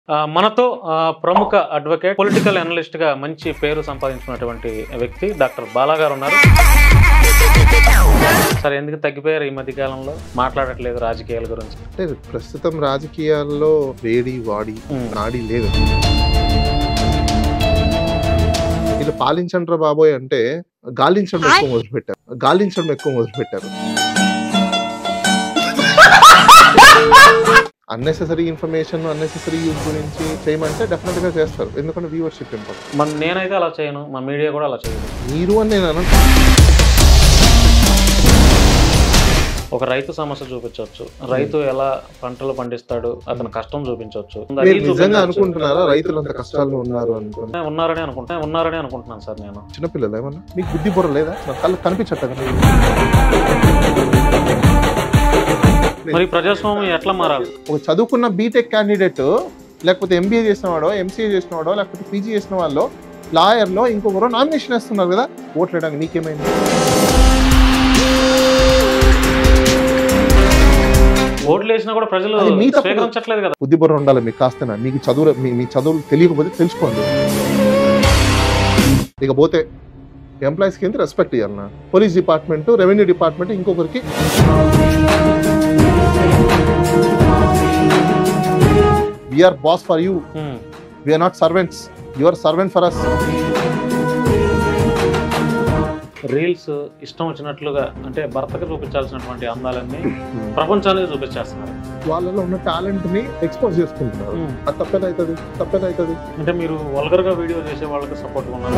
మనతో ప్రముఖ advocate political analyst గా మంచి పేరు సంపాదించుకున్నటువంటి వ్యక్తి డాక్టర్ బాలా గారు ఉన్నారు. సరే, ఎందుకు తగ్గిపోయారు ఈ మధ్య కాలంలో? మాట్లాడట్లేదు రాజకీయాల గురించి. అంటే ప్రస్తుతం రాజకీయాల్లో వేడి వాడి నాడి లేదు. ఇలా పాలించండ్రా బాబోయ్ అంటే గాలించడం ఎక్కువ మొదలుపెట్టారు. అన్నెసెసరీ ఇన్ఫర్మేషన్, అన్నెసెసరీ యూజ్ గురించి చేయమంటే డెఫినెట్ గా చేస్తారు, ఎందుకంటే వ్యూవర్షిప్ ఇంపార్టెంట్. నేనైతే అలా చేయను, మా మీడియా కూడా అలా చేయదు. మీరు అని నేను అను. ఒక రైతు సమస్య చూపించవచ్చు, రైతు ఎలా పంటలు పండిస్తాడు అతని కష్టం చూపించవచ్చు. నిజంగా అనుకుంటున్నారా రైతులు అంత కష్టాల్లో ఉన్నారని అనుకుంటున్నాను సార్. నేను చిన్నపిల్లలు ఏమన్నా మీకు బుద్ధి బుర్ర లేదా? నా కళ్ళు కనిపించట్లేదు. మరి ప్రజాస్వామ్యం ఎట్లా మారాలి? ఒక చదువుకున్న బీటెక్ క్యాండిడేట్, లేకపోతే ఎంబీఏ చేసిన వాడో, ఎంసీఏ చేసిన వాడో, లేకపోతే పీజీ చేసిన వాళ్ళు, లాయర్లో ఇంకొకరు నామినేషన్ వేస్తున్నారు కదా ఓట్లు వేయడానికి. నీకేమైంది? ఓట్లు వేసినా కూడా ప్రజలు స్వీకరించట్లేదు కదా. బుద్ధి బుర్ర ఉండాలి మీకు కాస్త. మీకు చదువు మీ చదువులు తెలియకపోతే తెలుసుకోండి. ఇకపోతే ఎంప్లాయీస్ కింద రెస్పెక్ట్ ఇవ్వాలన్నా. పోలీస్ డిపార్ట్మెంట్, రెవెన్యూ డిపార్ట్మెంట్ ఇంకొకరికి we are boss for you, we are not servants, you are servant for us. Reels ఇష్టం వచ్చినట్లుగా, అంటే భర్తకు చూపించాల్సినటువంటి అందాలన్నీ ప్రపంచానికి చూపించేస్తున్నారు. వాళ్ళలో ఉన్న టాలెంట్ ని ఎక్స్పోజ్ చేసుకుంటున్నారు. అది తప్పేదవుతుంది. అంటే మీరు వల్గర్ గా వీడియో చేసే వాళ్ళకి సపోర్ట్ ఉన్నారు.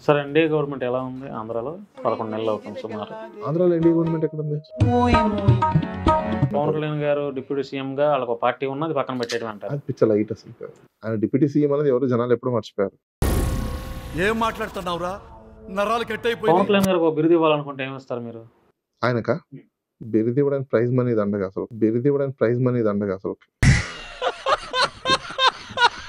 సరే, ఎన్డీఏ గవర్నమెంట్ ఎలా ఉంది ఆంధ్రాలో? 11 నెలలు అవుతుంది సుమారు. ఆంధ్రాలో ఎన్డీఏ గవర్నమెంట్ ఎక్కడ ఉంది? పవన్ కళ్యాణ్ గారు డిప్యూటీ సీఎం గా వాళ్ళకి పార్టీ ఉన్నది పక్కన పెట్టేయడం అంటారు. అది పిచ్చ లైట్ అసలు. ఆయన డిప్యూటీ సీఎం అనేది ఎవరు జనాలు ఎప్పుడు మర్చిపోయారు. ఏం మాట్లాడుతున్నావురా? నరాలు కట్ అయిపోయి. పవన్ కళ్యాణ్ గారికి ఒక బిరుదు ఇవ్వాలనుకుంటే ఏమిస్తారు మీరు? ఆయనక బిరుదు ఇవ్వడానికి ప్రైజ్ మనీ దండగా అసలు.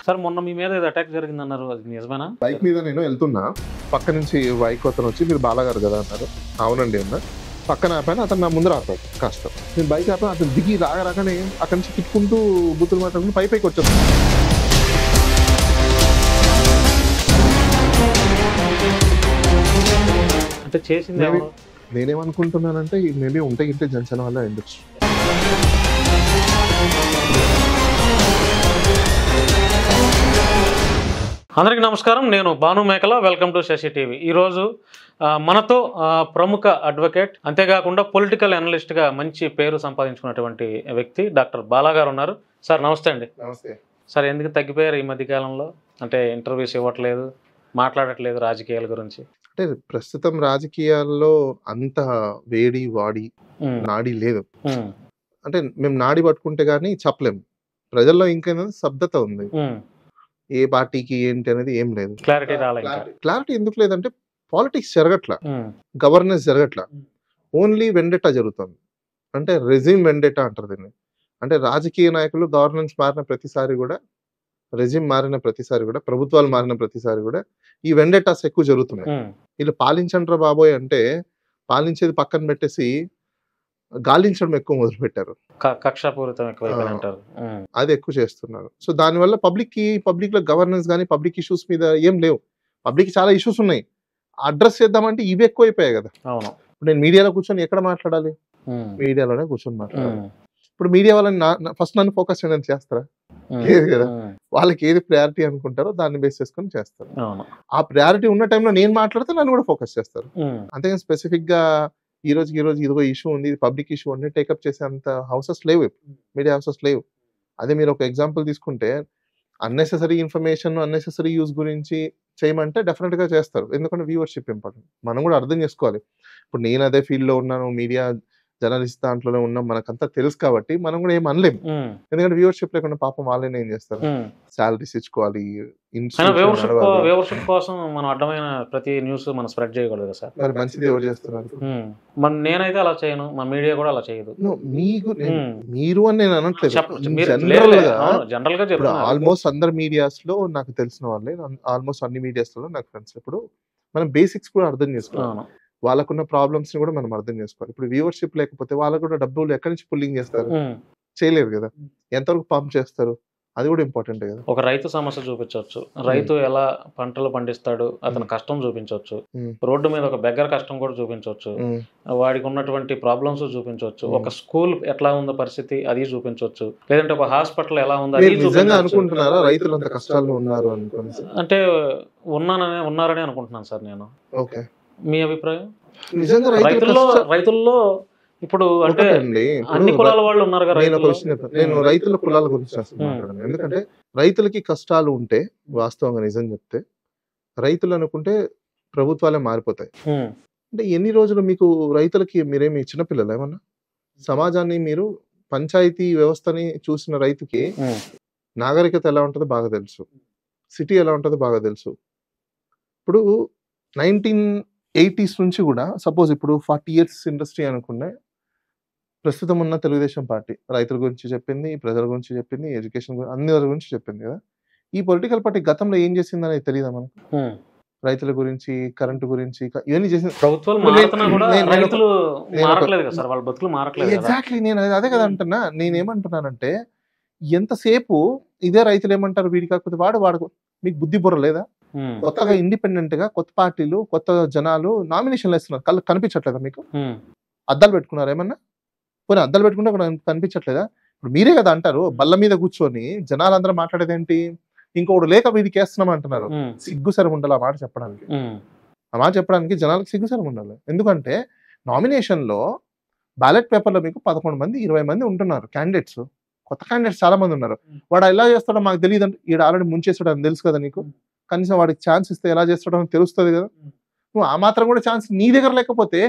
సార్, మొన్న మీ మీద అటాక్ జరిగిందన్నారు, అది నిజమేనా? బైక్ మీద నేను వెళ్తున్నా, పక్క నుంచి బైక్ అతను వచ్చి మీరు బాలాగారు కదా అన్నారు. అవునండి అన్న. పక్కన ఆపాను, అతను నా ముందర ఆపాడు. కాస్త నేను బైక్ ఆపాను, అతను దిగి రాగానే అక్కడి నుంచి తిట్టుకుంటూ బూతులు మాట్లాడుకుంటూ పైకి వచ్చాను. అంటే చేసింది నేనేమనుకుంటున్నానంటే మేబీ ఉంటే జనసేన వల్ల అయ్యుండొచ్చు. అందరికీ నమస్కారం, నేను Bhanu Mekala. Welcome to Shashi TV. ఈరోజు మనతో ప్రముఖ అడ్వకేట్, అంతేకాకుండా పొలిటికల్ అనలిస్ట్ గా మంచి పేరు సంపాదించుకున్నటువంటి వ్యక్తి డాక్టర్ బాలా గారు ఉన్నారు. సార్ నమస్తే అండి. నమస్తే సార్, ఎందుకు తగ్గిపోయారు ఈ మధ్య కాలంలో? అంటే ఇంటర్వ్యూస్ ఇవ్వట్లేదు, మాట్లాడట్లేదు రాజకీయాల గురించి. అంటే ప్రస్తుతం రాజకీయాల్లో అంత వేడి వాడి నాడి లేదు. అంటే మేము నాడి పట్టుకుంటే గానీ చెప్పలేము. ప్రజల్లో ఇంకైనా స్తబ్దత ఉంది. ఏ పార్టీకి ఏంటి అనేది ఏం లేదు. క్లారిటీ ఎందుకు లేదంటే పాలిటిక్స్ జరగట్లా, గవర్నెన్స్ జరగట్లా, ఓన్లీ వెండెటా జరుగుతుంది. అంటే రెజిమ్ వెండెటా అంటారు దీన్ని. అంటే రాజకీయ నాయకులు గవర్నెన్స్ మారిన ప్రతిసారి కూడా, రెజిమ్ మారిన ప్రతిసారి కూడా, ప్రభుత్వాలు మారిన ప్రతిసారి కూడా ఈ వెండెటాస్ ఎక్కువ జరుగుతున్నాయి. వీళ్ళు పాలించండ్రా బాబోయ్ అంటే పాలించేది పక్కన పెట్టేసి గాలించడం ఎక్కువ మొదలుపెట్టారు. అది ఎక్కువ చేస్తున్నారు. సో దానివల్ల పబ్లిక్ లో గవర్నెన్స్ కానీ, పబ్లిక్ ఇష్యూస్ మీద ఏం లేవు. పబ్లిక్ చాలా ఇష్యూస్ ఉన్నాయి, అడ్రస్ చేద్దామంటే ఇవి ఎక్కువ అయిపోయాయి కదా. ఇప్పుడు నేను మీడియాలో కూర్చొని ఎక్కడ మాట్లాడాలి? మీడియాలోనే కూర్చొని మాట్లాడాలి. ఇప్పుడు మీడియా వాళ్ళని ఫస్ట్ నన్ను ఫోకస్ చేయడానికి చేస్తారా? లేదు కదా. వాళ్ళకి ఏది ప్రయారిటీ అనుకుంటారో దాన్ని బేస్ చేసుకొని చేస్తారు. ఆ ప్రయారిటీ ఉన్న టైంలో నేను మాట్లాడితే నన్ను కూడా ఫోకస్ చేస్తారు. అంతేగాని స్పెసిఫిక్ గా ఈ రోజు ఇదిగో ఇష్యూ ఉంది, ఇది పబ్లిక్ ఇష్యూ అని టేకప్ చేసే అంత హౌసెస్ లేవు, మీడియా హౌసెస్ లేవు. అదే మీరు ఒక ఎగ్జాంపుల్ తీసుకుంటే అన్నెసెసరీ ఇన్ఫర్మేషన్, అన్నెసెసరీ యూజ్ గురించి చేయమంటే డెఫినెట్ గా చేస్తారు, ఎందుకంటే వ్యూవర్షిప్ ఇంపార్టెంట్. మనం కూడా అర్థం చేసుకోవాలి. ఇప్పుడు నేను అదే ఫీల్డ్ లో ఉన్నాను, మీడియా జర్నలిస్ట్ దాంట్లోనే ఉన్నాం, మనకంతా తెలుసు కాబట్టి మనం కూడా ఏం అనలేము. ఎందుకంటే వ్యూవర్షిప్ లేకుండా పాపం వాళ్ళని ఏం చేస్తారు, సాలరీస్ ఇచ్చుకోవాలి. వ్యూవర్షిప్ కోసం మనం అడ్డమైన ప్రతి న్యూస్ మనం స్ప్రెడ్ చేయకూడదు సార్. మరి మంచిది ఎవరు చేస్తున్నారు? నేనైతే అలా చేయను, మా మీడియా కూడా అలా చేయదు. మీరు అని నేను అనట్లేదు, జనరల్ గా ఆల్మోస్ట్ అందరు మీడియాస్ లో నాకు తెలిసిన వాళ్ళే, ఆల్మోస్ట్ అన్ని మీడియాస్ లో నాకు ఫ్రెండ్స్. ఇప్పుడు మనం బేసిక్స్ కూడా అర్థం చేసుకోవాలి, వాళ్ళకున్న ప్రాబ్లమ్స్ ని కూడా మనం అర్థం చేసుకోవాలి. ఇప్పుడు వ్యూవర్షిప్ లేకపోతే వాళ్ళకు కూడా డబ్బులు ఎక్కడి నుంచి పుల్లింగ్ చేస్తారు? చేయలేరు కదా. ఎంతవరకు పంప్ చేస్తారు, అది కూడా ఇంపార్టెంట్ కదా. ఒక రైతు సమస్య చూపించవచ్చు, రైతు ఎలా పంటలు పండిస్తాడు అతని కష్టం చూపించవచ్చు, రోడ్డు మీద ఒక బెగ్గర కష్టం కూడా చూపించవచ్చు, వాడికి ఉన్నటువంటి ప్రాబ్లమ్స్ చూపించవచ్చు, ఒక స్కూల్ ఎట్లా ఉందో పరిస్థితి అది చూపించవచ్చు, లేదంటే ఒక హాస్పిటల్ ఎలా ఉందో అది నిజంగా అనుకుంటున్నారా రైతులు అంత కష్టాల్లో ఉన్నారు అనుకోని? అంటే ఉన్నారని అనుకుంటున్నాను సార్ నేను. ఓకే, మీ అభిప్రాయం? నిజంగా రైతుల్లో ఇప్పుడు అంటే అన్ని కులాల వాళ్ళు ఉన్నారు కదా. నేను రైతుల కులాల గురించి అసలు మాట్లాడను. ఎందుకంటే రైతులకి కష్టాలు ఉంటే వాస్తవంగా నిజం చెప్తే రైతులు అనుకుంటే ప్రభుత్వాలే మారిపోతాయి. అంటే ఎన్ని రోజులు మీకు రైతులకి మీరేమి చిన్నపిల్లలు ఏమన్నా? సమాజాన్ని మీరు పంచాయతీ వ్యవస్థని చూసిన రైతుకి నాగరికత ఎలా ఉంటుందో బాగా తెలుసు, సిటీ ఎలా ఉంటుందో బాగా తెలుసు. ఇప్పుడు 1980s నుంచి కూడా సపోజ్ ఇప్పుడు 40 years ఇండస్ట్రీ అనుకునే ప్రస్తుతం ఉన్న తెలుగుదేశం పార్టీ రైతుల గురించి చెప్పింది, ప్రజల గురించి చెప్పింది, ఎడ్యుకేషన్ అన్ని గురించి చెప్పింది కదా. ఈ పొలిటికల్ పార్టీ గతంలో ఏం చేసింది అనేది తెలియదా మనకు? రైతుల గురించి, కరెంటు గురించి ఇవన్నీ చేసింది. ఎగ్జాక్ట్లీ, నేను అదే కదా అంటున్నా. నేనేమంటున్నానంటే ఎంతసేపు ఇదే రైతులు ఏమంటారు వీడి కాకపోతే వాడు మీకు బుద్ధి బుర్ర లేదా? కొత్తగా ఇండిపెండెంట్ గా కొత్త పార్టీలు కొత్త జనాలు నామినేషన్లు వేస్తున్నారు, కళ్ళు కనిపించట్లేదా మీకు? అద్దాలు పెట్టుకున్నారు ఏమన్నా? పోనీ అద్దాలు పెట్టుకుంటే అక్కడ కనిపించట్లేదా? ఇప్పుడు మీరే కదా అంటారు బల్ల మీద కూర్చొని జనాలందరూ మాట్లాడేది ఏంటి, ఇంకొకడు లేక వీడికి వేస్తున్నాం అంటున్నారు. సిగ్గుసరం ఉండాలి ఆ మాట చెప్పడానికి. ఆ మాట చెప్పడానికి జనాలకు సిగ్గుసరం ఉండాలి. ఎందుకంటే నామినేషన్ లో బ్యాలెట్ పేపర్ లో మీకు 11 మంది 20 మంది ఉంటున్నారు క్యాండిడేట్స్, కొత్త క్యాండిడేట్స్ చాలా మంది ఉన్నారు. వాడు ఎలా చేస్తాడో మాకు తెలియదు అంటే ఈడు ఆల్రెడీ ముంచేస్తాడు అని తెలుసు కదా నీకు. కనీసం వాడికి ఛాన్స్ ఇస్తే ఎలా చేస్తాడో అని తెలుస్తుంది కదా. నువ్వు ఆ మాత్రం కూడా ఛాన్స్ నీ దగ్గర లేకపోతే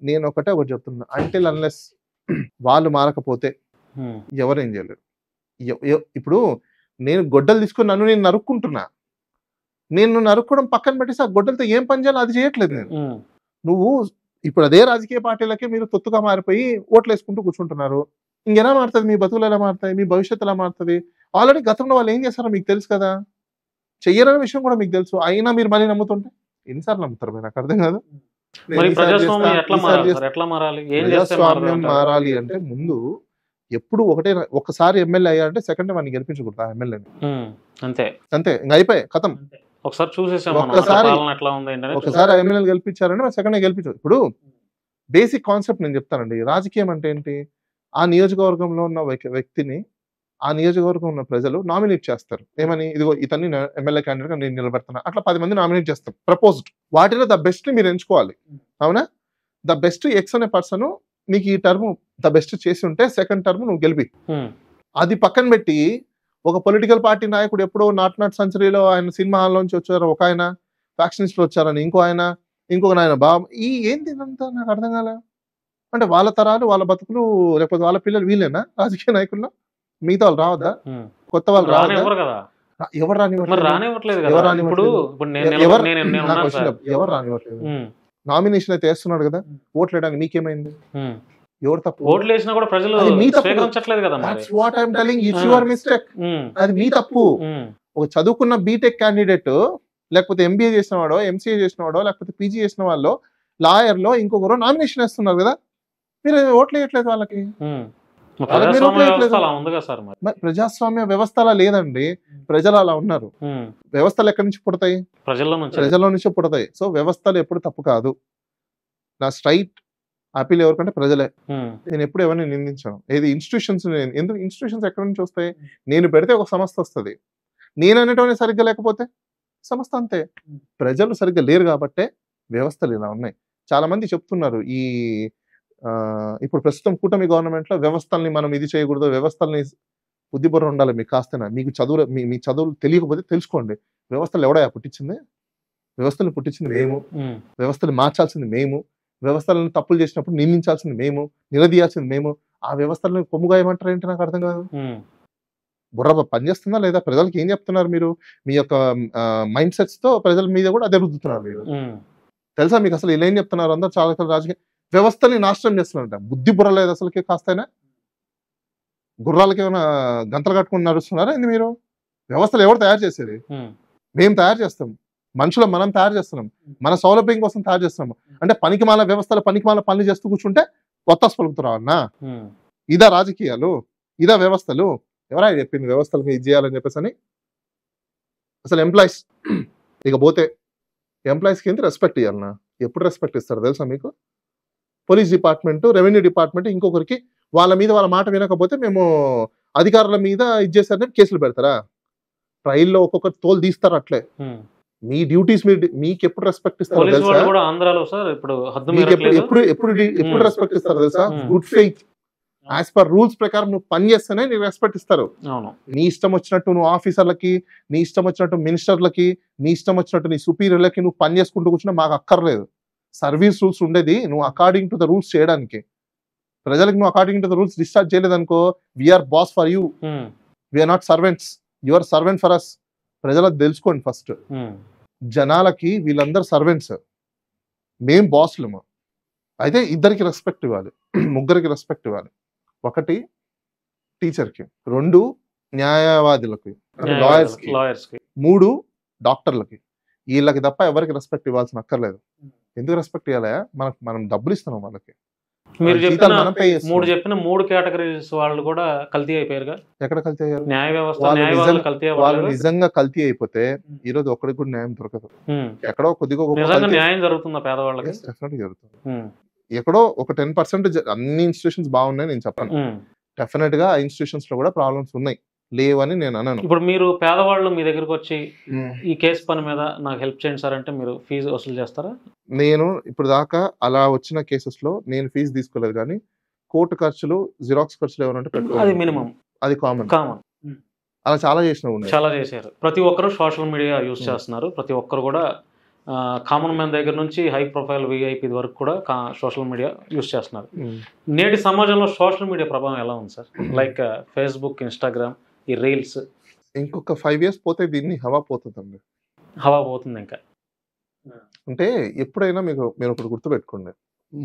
నేను ఒకటి చెప్తున్నా, అంటిల్ అన్లెస్ వాళ్ళు మారకపోతే ఎవరేం చేయలేరు. ఇప్పుడు నేను గొడ్డలు తీసుకొని నేను నరుక్కుంటున్నా, నేను నరుక్కోవడం పక్కన పెట్టేసి ఆ గొడ్డలతో ఏం పని చేయాలో అది చేయట్లేదు నేను. నువ్వు ఇప్పుడు అదే రాజకీయ పార్టీలకే మీరు తొత్తుగా మారిపోయి ఓట్లు వేసుకుంటూ కూర్చుంటున్నారు. ఇంకెలా మారుతుంది మీ బతుకులు, ఎలా మారుతాయి మీ భవిష్యత్తు, ఎలా మారుతుంది? ఆల్రెడీ గతంలో వాళ్ళు ఏం చేస్తారో మీకు తెలుసు కదా, చెయ్యరనే విషయం కూడా మీకు తెలుసు. అయినా మీరు మళ్ళీ నమ్ముతుంటే ఎన్నిసార్లు నమ్ముతారు? మీరు నాకు అర్థం కాదు. ప్రజాస్వామ్యం మారాలి అంటే ముందు ఎప్పుడు ఒకసారి ఎమ్మెల్యే అయ్యా అంటే సెకండ్ వాడిని గెలిపించకూడదు ఆ ఎమ్మెల్యేని. అంతే ఇంకా అయిపోయి కథం. ఒకసారి ఆ ఎమ్మెల్యేలు గెలిపించారంటే సెకండ్ గెలిపించదు. ఇప్పుడు బేసిక్ కాన్సెప్ట్ నేను చెప్తానండి. రాజకీయం అంటే ఏంటి? ఆ నియోజకవర్గంలో ఉన్న వ్యక్తిని ఆ నియోజకవర్గం ఉన్న ప్రజలు నామినేట్ చేస్తారు. ఏమని? ఇదిగో ఇతన్ని ఎమ్మెల్యే క్యాండిడేట్ గా నేను నిలబెడతాను. అట్లా 10 మంది నామినేట్ చేస్తాం ప్రపోజ్డ్. వాటిలో ద బెస్ట్ ని మీరు ఎంచుకోవాలి. అవునా? ద బెస్ట్ ఎక్స్ అనే పర్సన్ నీకు ఈ టర్మ్ ద బెస్ట్ చేసి ఉంటే సెకండ్ టర్మ్ నువ్వు గెలిపి. అది పక్కన పెట్టి ఒక పొలిటికల్ పార్టీ నాయకుడు ఎప్పుడో నాట్ సెంచరీలో ఆయన సినిమా హాల్ నుంచి వచ్చారు, ఒక ఆయన ఫ్యాక్షనిస్ట్ వచ్చారని ఇంకో ఆయన ఈ ఏంటి ఇదంతా నాకు అర్థం కాలే. అంటే వాళ్ళ తరాలు వాళ్ళ బతుకులు లేకపోతే వాళ్ళ పిల్లలు వీళ్ళేనా రాజకీయ నాయకుల్లో? మిగతా వాళ్ళు రావద్దా? కొత్త వాళ్ళు రావద్దా? ఎవరు రానివ్వట్లేదు? నామినేషన్ అయితే వేస్తున్నాడు కదా, ఓట్లు వేయడానికి మీకేమైంది? ఎవరు తప్పు? ఓట్లు వేసినా కూడా ప్రజలు స్వీకరించట్లేదు కదా. అది మీ తప్పు. ఒక చదువుకున్న బీటెక్ క్యాండిడేట్ లేకపోతే ఎంబీఏ చేసిన వాడో ఎంసీఏ చేసిన వాడో లేకపోతే పీజీ చేసిన వాళ్ళు లాయర్లో ఇంకొకరు నామినేషన్ వేస్తున్నారు కదా, మీరు ఓట్లు వేయట్లేదు వాళ్ళకి. ప్రజాస్వామ్య వ్యవస్థ అలా లేదండి, ప్రజలు అలా ఉన్నారు. వ్యవస్థలు ఎక్కడి నుంచి పుడతాయి? ప్రజల్లో నుంచే పుడతాయి. సో వ్యవస్థలు ఎప్పుడు తప్పు కాదు. నా స్ట్రైట్ అపీల్ ఎవరికంటే ప్రజలే. నేను ఎప్పుడు ఎవరిని నిందించాను. ఏది ఇన్స్టిట్యూషన్స్, ఎందుకు ఇన్స్టిట్యూషన్స్ ఎక్కడి నుంచి వస్తాయి? నేను పెడితే ఒక సంస్థ వస్తుంది, నేను అనేటువంటి సరిగ్గా లేకపోతే సంస్థ అంతే. ప్రజలు సరిగ్గా లేరు కాబట్టే వ్యవస్థలు ఇలా ఉన్నాయి. చాలా మంది చెప్తున్నారు ఈ ఇప్పుడు ప్రస్తుతం కూటమి గవర్నమెంట్ లో వ్యవస్థల్ని మనం ఇది చేయకూడదు, వ్యవస్థల్ని బుద్ధిబుర్ర ఉండాలి మీకు కాస్తేనా. మీకు మీ చదువులు తెలియకపోతే తెలుసుకోండి. వ్యవస్థలు ఎవడా పుట్టించింది? వ్యవస్థలు పుట్టించింది మేము, వ్యవస్థలు మార్చాల్సింది మేము, వ్యవస్థలను తప్పులు చేసినప్పుడు నిందించాల్సింది మేము, నిలదీయాల్సింది మేము. ఆ వ్యవస్థలను కొమ్ముగా ఏమంటారు ఏంటి నాకు అర్థం కాదు. బుర్ర పనిచేస్తుందా లేదా? ప్రజలకు ఏం చెప్తున్నారు మీరు? మీ యొక్క మైండ్ సెట్స్ తో ప్రజల మీద కూడా అదే రుద్దుతున్నారు మీరు. తెలుసా మీకు అసలు ఇలా ఏం చెప్తున్నారు? అందరూ చాలా రాజకీయ వ్యవస్థని నాశనం చేస్తున్నారంట. బుద్ధి బుర్ర లేదు అసలుకి కాస్తైనా. గుర్రాలకి ఏమైనా గంతలు కట్టుకుని నడుస్తున్నారా ఏంది మీరు? వ్యవస్థలు ఎవరు తయారు చేసేది? మేము తయారు చేస్తాం. మనుషులు మనం తయారు చేస్తున్నాం, మన సౌలభ్యం కోసం తయారు చేస్తున్నాం. అంటే పనికిమాల వ్యవస్థలు పనికిమాల పనులు చేస్తూ కూర్చుంటే కొత్త పలుకుతురా అన్నా? ఇదా రాజకీయాలు? ఇదా వ్యవస్థలు? ఎవరా చెప్పింది వ్యవస్థలకు ఇది చేయాలని చెప్పేసి అని? అసలు ఎంప్లాయీస్ ఇక పోతే ఎంప్లాయీస్కి ఏంటి రెస్పెక్ట్ ఇవ్వాలన్నా? ఎప్పుడు రెస్పెక్ట్ ఇస్తారు తెలుసా మీకు? పోలీస్ డిపార్ట్మెంట్, రెవెన్యూ డిపార్ట్మెంట్ ఇంకొకరికి వాళ్ళ మీద వాళ్ళ మాట వినకపోతే మేము అధికారుల మీద ఇది చేస్తారని కేసులు పెడతారా? ట్రైల్లో ఒక్కొక్కరు తోలు తీస్తారు అట్లే. మీ డ్యూటీస్ మీకు ఎప్పుడు రెస్పెక్ట్ ఇస్తారు పోలీసు తెలుసా? వాళ్ళు కూడా ఆంధ్రాలో సార్ ఇప్పుడు హద్దు మీకు మీరట్లేదు. ఎప్పుడు రెస్పెక్ట్ ఇస్తారు తెలుసా? Good faith as per rules ప్రకారం నువ్వు పని చేస్తేనే నీకు రెస్పెక్ట్ ఇస్తారు. అవును. నీ ఇష్టం వచ్చినట్టు నువ్వు ఆఫీసర్లకి, నీ ఇష్టం వచ్చినట్టు మినిస్టర్లకి, నీ ఇష్టం వచ్చినట్టు నీ సుపీరియర్లకి నువ్వు పని చేసుకుంటూ కూర్చున్నా మాకు అక్కర్లేదు. సర్వీస్ రూల్స్ ఉండేది నువ్వు అకార్డింగ్ టు ద రూల్స్ చేయడానికి. ప్రజలకు నువ్వు according to the rules discharge చేయలేదు అనుకో, we are boss for you, we are not servants, your servant for us. ప్రజలకు తెలుసుకోండి ఫస్ట్. జనాలకి వీళ్ళందరూ సర్వెంట్స్, మేం బాస్లము. అయితే ఇద్దరికి రెస్పెక్ట్ ఇవ్వాలి, ముగ్గురికి రెస్పెక్ట్ ఇవ్వాలి. ఒకటి టీచర్కి, 2 న్యాయవాదులకి లాయర్స్కి, 3 డాక్టర్లకి. వీళ్ళకి తప్ప ఎవరికి రెస్పెక్ట్ ఇవ్వాల్సిన అక్కర్లేదు. ఎందుకు రెస్పెక్ట్ ఇవ్వాలి? మనం డబ్బులు ఇస్తున్నాం వాళ్ళకి. మీరు చెప్పిన 3 కేటగిరీస్ వాళ్ళు కూడా కల్తీ అయిపోయారుగా. ఎక్కడ కల్తీ అయ్యారు? న్యాయ వ్యవస్థ వాళ్ళు నిజంగా కల్తీ అయిపోతే ఈ రోజు ఒక్కడికి కూడా న్యాయం దొరకదు. ఎక్కడో కొద్దిగా న్యాయం జరుగుతుందా పేదవాళ్ళకి? డెఫినెట్గా జరుగుతుంది. ఎక్కడో ఒక 10% అన్ని ఇన్స్టిట్యూషన్స్ బాగున్నాయి నేను చెప్పను. డెఫినెట్ గా ఆ ఇన్స్టిట్యూషన్స్ లో కూడా ప్రాబ్లమ్స్ ఉన్నాయి, లేవని నేను అన్నాను. ఇప్పుడు మీరు పేదవాళ్ళు మీ దగ్గరకు వచ్చి ఈ కేసు పని మీద నాకు హెల్ప్ చేయండి సార్ అంటే మీరు ఫీజు వసూలు చేస్తారా? నేను ఇప్పుడు దాకా అలా వచ్చిన కేసెస్ లో నేను ఫీజు తీసుకోలేదు, కానీ కోర్టు ఖర్చులు, జిరాక్స్ ఖర్చులు ఏమంటే అది మినిమం, అది కామన్. అలా చాలా చేశారు. ప్రతి ఒక్కరు సోషల్ మీడియా యూజ్ చేస్తున్నారు. ప్రతి ఒక్కరు కూడా కామన్ మ్యాన్ దగ్గర నుంచి హై ప్రొఫైల్ విఐపి వరకు కూడా సోషల్ మీడియా యూజ్ చేస్తున్నారు. నేటి సమాజంలో సోషల్ మీడియా ప్రభావం ఎలా ఉంది సార్? లైక్ ఫేస్బుక్, ఇన్స్టాగ్రామ్, ఈ రీల్స్. ఇంకొక 5 years పోతే దీన్ని హవా పోతుందండి. హవా పోతుంది ఇంకా. అంటే ఎప్పుడైనా మీరు ఒకటి గుర్తుపెట్టుకోండి,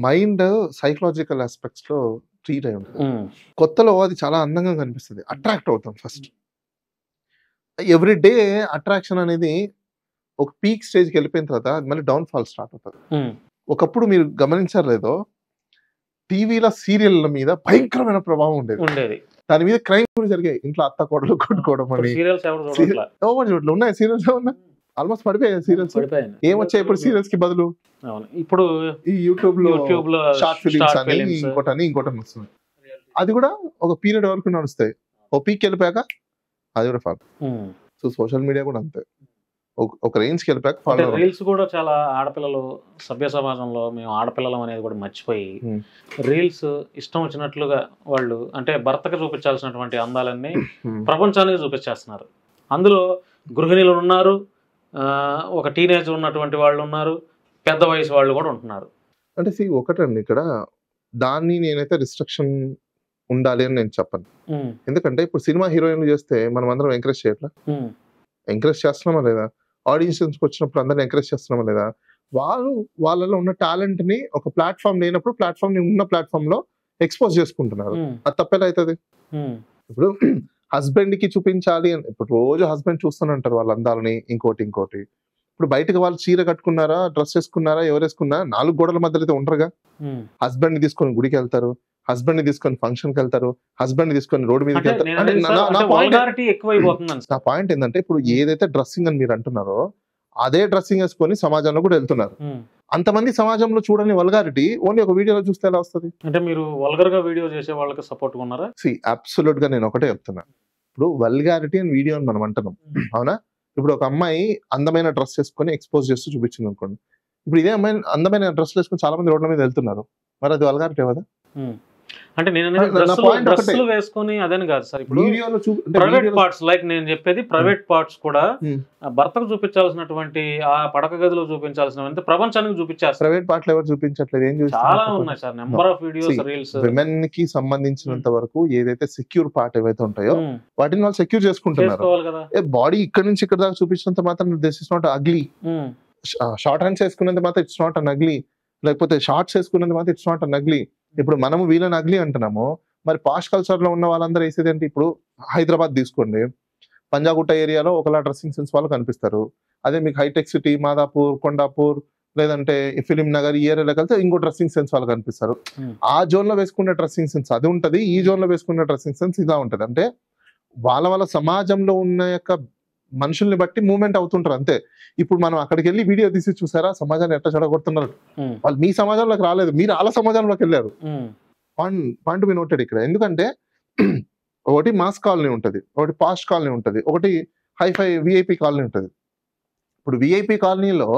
మైండ్ సైకలాజికల్ ఆస్పెక్ట్స్ లో ట్రీట్ అయి ఉంటుంది. కొత్తలో అది చాలా అందంగా కనిపిస్తుంది, అట్రాక్ట్ అవుతాం ఫస్ట్. ఎవ్రీ డే అట్రాక్షన్ అనేది ఒక పీక్ స్టేజ్కి వెళ్ళిపోయిన తర్వాత మళ్ళీ డౌన్ ఫాల్ స్టార్ట్ అవుతుంది. ఒకప్పుడు మీరు గమనించారు లేదో, టీవీల సీరియల్ల మీద భయంకరమైన ప్రభావం ఉండేది. దాని మీద క్రైమ్ కూడా జరిగాయి. ఇంట్లో అత్త కోడలు కొట్టుకోవడం అని ఉన్నాయి సీరియల్స్. ఆల్మోస్ట్ పడిపోయాయి సీరియల్స్. ఏమొచ్చాయి ఇప్పుడు సీరియల్స్ కి బదులు? ఇప్పుడు ఈ యూట్యూబ్ లో షార్ట్ ఫిలిమ్స్ అని ఇంకోటి వస్తుంది. అది కూడా ఒక పీరియడ్ వరకు నడుస్తాయి. ఓ పీక్ వెళ్ళిపోయాక అది కూడా ఫాల్. సో సోషల్ మీడియా కూడా అంతే, ఒక రేంజ్కి వెళ్ళిపోయాక రీల్స్ కూడా చాలా ఆడపిల్లలు సభ్య సమాజంలో మేము ఆడపిల్లలం అనేది కూడా మర్చిపోయి రీల్స్ ఇష్టం వచ్చినట్లుగా వాళ్ళు అంటే భర్తకు చూపించాల్సినటువంటి అందాలన్నీ ప్రపంచానికి చూపించేస్తున్నారు. అందులో గృహిణులు ఉన్నారు, ఒక టీనేజ్ ఉన్నటువంటి వాళ్ళు ఉన్నారు, పెద్ద వయసు వాళ్ళు కూడా ఉంటున్నారు. అంటే ఒకటండి ఇక్కడ దాన్ని నేనైతే రిస్ట్రిక్షన్ ఉండాలి అని నేను చెప్పను. ఎందుకంటే ఇప్పుడు సినిమా హీరోయిన్లు చేస్తే మనం అందరం ఎంకరేజ్ చేయట్లా? ఎంకరేజ్ చేస్తున్నామా లేదా? ఆడిషన్స్కి వచ్చినప్పుడు అందరిని ఎంకరేజ్ చేస్తున్నామా లేదా? వాళ్ళలో ఉన్న టాలెంట్ ని ఒక ప్లాట్ఫామ్ లేనప్పుడు ప్లాట్ఫామ్ ని ఉన్న ప్లాట్ఫామ్ లో ఎక్స్పోజ్ చేసుకుంటున్నారు. అది తప్పేలా అవుతుంది? ఇప్పుడు హస్బెండ్ కి చూపించాలి అని ఇప్పుడు రోజు హస్బెండ్ చూస్తూనే వాళ్ళ అందాలని, ఇంకోటి. ఇప్పుడు బయటకు వాళ్ళు చీర కట్టుకున్నారా, డ్రెస్ వేసుకున్నారా, ఎవరు వేసుకున్నారా, 4 గోడల మధ్యలో అయితే ఉంటారుగా. హస్బెండ్ ని తీసుకొని గుడికి వెళ్తారు, హస్బెండ్ ని తీసుకొని ఫంక్షన్ కి వెళ్తారు, హస్బెండ్ ని తీసుకొని రోడ్డు మీదకి వెళ్తారు. నా పాయింట్ ఏంటంటే ఇప్పుడు ఏదైతే డ్రెస్సింగ్ అని మీరు అంటున్నారో అదే డ్రెస్సింగ్ వేసుకొని సమాజంలో కూడా వెళ్తున్నారు. అంతమంది సమాజంలో చూడని వల్గారిటీ ఓన్లీ ఒక వీడియోలో చూస్తే ఎలా వస్తుంది? అంటే మీరు వల్గర్ గా వీడియో చేసే వాళ్ళకి సపోర్ట్ ఉన్నారా? అబ్సల్యూట్ గా నేను ఒకటే చెప్తున్నా, ఇప్పుడు వల్గారిటీ అని వీడియో అని మనం అంటున్నాం, అవునా? ఇప్పుడు ఒక అమ్మాయి అందమైన డ్రెస్ వేసుకొని ఎక్స్పోజ్ చేస్తూ చూపించింది అనుకోండి. ఇప్పుడు ఇదే అమ్మాయి అందమైన డ్రెస్ వేసుకొని చాలా మంది రోడ్ల మీద వెళ్తున్నారు, మరి అది వల్గారిటీ కదా? అంటే నేను డ్రెస్సులు వేసుకొని అదని కాదు సార్. ఇప్పుడు ప్రైవేట్ పార్ట్స్ లైక్ నేను చెప్పేది ప్రైవేట్ పార్ట్స్ కూడా భర్తకు చూపించాల్సినటువంటి ఆ పడక గదిలో చూపించాల్సిన ప్రపంచానికి చూపించారు. ప్రైవేట్ పార్ట్లు ఎవరు చూపించట్లేదు, ఏం చాలా ఉన్నాయి sir, number of videos reels. Women కి సంబంధించినంత వరకు ఏదైతే సెక్యూర్ పార్ట్ ఏవైతే ఉంటాయో వాటిని వాళ్ళు సెక్యూర్ చేసుకుంటున్నారు. బాడీ ఇక్కడ నుంచి ఇక్కడ దాకా చూపించినంత మాత్రం this is not ugly. Short hands వేసుకున్నంత మాత్రం ఇట్స్ నాట్ అన్ అగ్లీ, లేకపోతే షార్ట్స్ వేసుకున్నంత మాత్రం ఇట్స్ నాట్ అన్ అగ్లీ. ఇప్పుడు మనము వీళ్ళని అగ్లీ అంటున్నాము, మరి పాష్ కల్చర్ లో ఉన్న వాళ్ళందరూ వేసేది ఏంటి? ఇప్పుడు హైదరాబాద్ తీసుకోండి, పంజాగుట్ట ఏరియాలో ఒకలా డ్రెస్సింగ్ సెన్స్ వాళ్ళు కనిపిస్తారు. అదే మీకు హైటెక్ సిటీ, మాదాపూర్, కొండాపూర్, లేదంటే ఫిలిం నగర్ ఈ ఏరియాలోకి వెళ్తే ఇంకో డ్రెస్సింగ్ సెన్స్ వాళ్ళు కనిపిస్తారు. ఆ జోన్ లో వేసుకునే డ్రెస్సింగ్ సెన్స్ అది ఉంటది, ఈ జోన్ లో వేసుకునే డ్రెస్సింగ్ సెన్స్ ఇలా ఉంటది. అంటే వాళ్ళ సమాజంలో ఉన్న యొక్క మనుషుల్ని బట్టి మూవ్మెంట్ అవుతుంటారు అంతే. ఇప్పుడు మనం అక్కడికి వెళ్ళి వీడియో తీసి చూసారా సమాజాన్ని ఎట్లా చెడగొడుతున్నారు, వాళ్ళు మీ సమాజంలోకి రాలేదు, మీరు వాళ్ళ సమాజంలోకి వెళ్ళారు. పాయింట్ బి నోటెడ్ ఇక్కడ. ఎందుకంటే ఒకటి మాస్ కాలనీ ఉంటది, ఒకటి పాస్ట్ కాలనీ ఉంటది, ఒకటి హైఫై విఐపి కాలనీ ఉంటది. ఇప్పుడు విఐపి కాలనీలో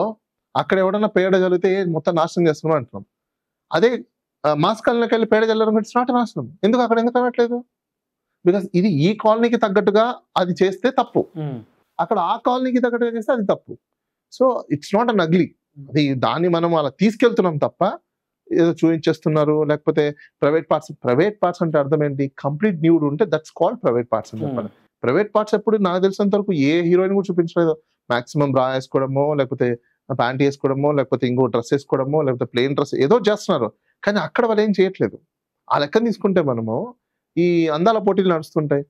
అక్కడ ఎవడన్నా పేడ చల్లితే మొత్తం నాశనం చేస్తున్నాం అంటున్నాం. అదే మాస్ కాలనీకి వెళ్ళి పేడ చల్లడం ఇట్స్ నాట్ నాశనం. ఎందుకు అక్కడ ఎందుకు అనట్లేదు? బికాస్ ఇది ఈ కాలనీకి తగ్గట్టుగా అది చేస్తే తప్పు, అక్కడ ఆ కాలనీకి తగ్గట్టుగా చేస్తే అది తప్పు. So it's not an ugly. అది దాన్ని మనం అలా తీసుకెళ్తున్నాం తప్ప ఏదో చూపించేస్తున్నారు. లేకపోతే ప్రైవేట్ పార్ట్స్ అంటే అర్థం ఏంటి? కంప్లీట్ న్యూడ్ ఉంటే దట్స్ కాల్డ్ ప్రైవేట్ పార్ట్స్ అని చెప్పాలి. ప్రైవేట్ పార్ట్స్ ఎప్పుడు నాకు తెలిసినంత వరకు ఏ హీరోయిన్ కూడా చూపించలేదు. మాక్సిమం బ్రా వేసుకోవడమో, లేకపోతే ప్యాంట్ వేసుకోవడమో, లేకపోతే ఇంకో డ్రెస్ వేసుకోవడమో, లేకపోతే ప్లెయిన్ డ్రెస్ ఏదో చేస్తున్నారు. కానీ అక్కడ వాళ్ళు ఏం చేయట్లేదు. ఆ లెక్కన తీసుకుంటే మనము ఈ అందాల పోటీలు నడుస్తుంటాయి,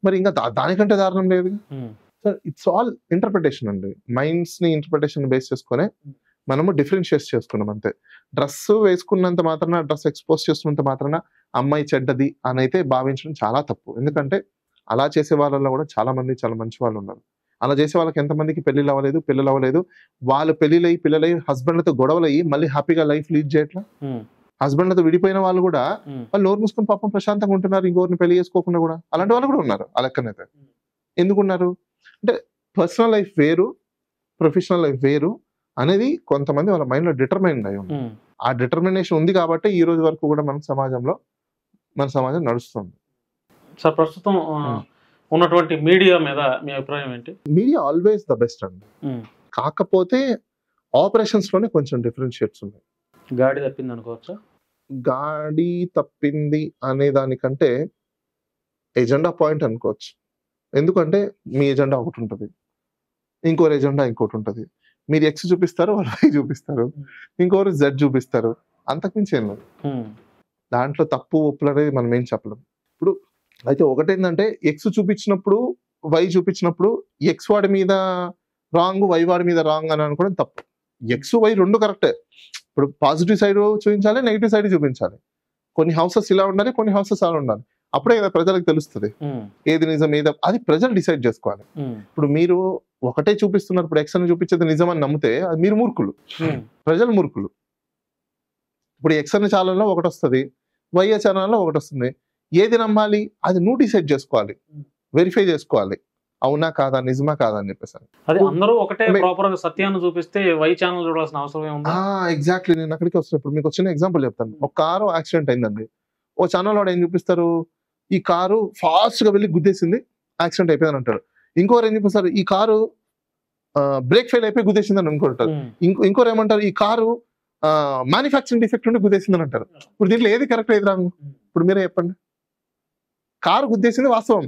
మరి ఇంకా దానికంటే దారుణం లేదు. సో ఇట్స్ ఆల్ ఇంటర్ప్రిటేషన్ అండి. మైండ్స్ ని ఇంటర్ప్రిటేషన్ బేస్ చేసుకునే మనము డిఫరెన్షియేట్ చేసుకున్నాం అంతే. డ్రెస్ వేసుకున్నంత మాత్రాన, డ్రెస్ ఎక్స్పోజ్ చేస్తున్నంత మాత్రాన అమ్మాయి చెడ్డది అని అయితే భావించడం చాలా తప్పు. ఎందుకంటే అలా చేసే వాళ్ళలో కూడా చాలా మంది చాలా మంచి వాళ్ళు ఉన్నారు. అలా చేసే వాళ్ళకి ఎంతమందికి పిల్లలు అవ్వలేదు, వాళ్ళు పిల్లలై హస్బెండ్లతో గొడవలయ్యి మళ్ళీ హ్యాపీగా లైఫ్ లీడ్ చేయట్లా. హస్బెండ్లతో విడిపోయిన వాళ్ళు కూడా వాళ్ళు నోరు మూసుకొని పాపం ప్రశాంతంగా ఉంటున్నారు, ఇంకోరిని పెళ్లి చేసుకోకుండా కూడా. అలాంటి వాళ్ళు కూడా ఉన్నారు ఆ లెక్కనైతే. ఎందుకున్నారు అంటే పర్సనల్ లైఫ్ వేరు, ప్రొఫెషనల్ లైఫ్ వేరు అనేది కొంతమంది వాళ్ళ మైండ్ లో డిటర్మైన్ అయి ఉంది. ఆ డిటర్మినేషన్ ఉంది కాబట్టి ఈ రోజు వరకు కూడా మన సమాజం నడుస్తుంది. సార్ ప్రస్తుతం ఉన్నటువంటి మీడియా మీద మీ అభిప్రాయం ఏంటి? మీడియా ఆల్వేస్ ద బెస్ట్ అండి. కాకపోతే ఆపరేషన్స్ లోనే కొంచెం డిఫరెన్షియేట్స్ ఉన్నాయి. గాడి తప్పింది అనుకోవచ్చా? గాడి తప్పింది అనే దానికంటే ఎజెండా పాయింట్ అనుకోవచ్చు. ఎందుకంటే మీ ఎజెండా ఒకటి ఉంటుంది, ఇంకోరు ఎజెండా ఇంకోటి ఉంటుంది. మీరు ఎక్స్ చూపిస్తారు, వాళ్ళు వై చూపిస్తారు, ఇంకోరు జెడ్ చూపిస్తారు. అంతకుమించి ఏం లేదు. దాంట్లో తప్పు ఒప్పులు అనేది మనం ఏం చెప్పలేం. ఇప్పుడు అయితే ఒకటేంటంటే ఎక్స్ చూపించినప్పుడు వై చూపించినప్పుడు ఎక్స్ వాడి మీద రాంగ్, వై వాడి మీద రాంగ్ అని అనుకోవడం తప్పు. ఎక్స్ వై రెండు కరెక్టే. ఇప్పుడు పాజిటివ్ సైడ్ చూపించాలి, నెగిటివ్ సైడ్ చూపించాలి. కొన్ని హౌసెస్ ఇలా ఉండాలి, కొన్ని హౌసెస్ అలా ఉండాలి. అప్పుడే కదా ప్రజలకు తెలుస్తుంది ఏది నిజం ఏది. అది ప్రజలు డిసైడ్ చేసుకోవాలి. ఇప్పుడు మీరు ఒకటే చూపిస్తున్నారు, ఇప్పుడు ఎక్స్ అని చూపించేది నిజం అని నమ్మితే అది మీరు మూర్ఖులు, ప్రజలు మూర్ఖులు. ఇప్పుడు ఎక్స్ అనే ఛానల్లో ఒకటి వస్తుంది, వై ఛానల్లో ఒకటి వస్తుంది. ఏది నమ్మాలి అది నువ్వు డిసైడ్ చేసుకోవాలి, వెరిఫై చేసుకోవాలి, అవునా కాదా, నిజమా కాదా అని చెప్పేసి. అది అందరూ ఒకటే ప్రాపర్ గా సత్యాన్ని చూపిస్తే వై ఛానల్ చూడాల్సిన అవసరం ఏముంది? ఎగ్జాక్ట్లీ. నేను అక్కడికి వస్తున్నప్పుడు మీకు వచ్చిన ఎగ్జాంపుల్ చెప్తాను. ఒక కారు యాక్సిడెంట్ అయిందండి, ఓ ఛానల్ వాడు ఏం చూపిస్తారు, ఈ కారు ఫాస్ట్ గా వెళ్ళి గుద్దేసింది, యాక్సిడెంట్ అయిపోయిందని అంటారు. ఇంకోరు ఏం చూపిస్తారు, ఈ కారు బ్రేక్ ఫెయిల్ అయిపోయి గుద్దేసింది అని అనుకుంటారు. ఇంకోరు ఏమంటారు, ఈ కారు మ్యానుఫ్యాక్చరింగ్ డిఫెక్ట్ ఉండి గుద్దేసిందని అంటారు. ఇప్పుడు దీంట్లో ఏది కరెక్ట్ ఏది రాంగ్? ఇప్పుడు మీరే చెప్పండి. కారు గుద్దేసింది వాస్తవం,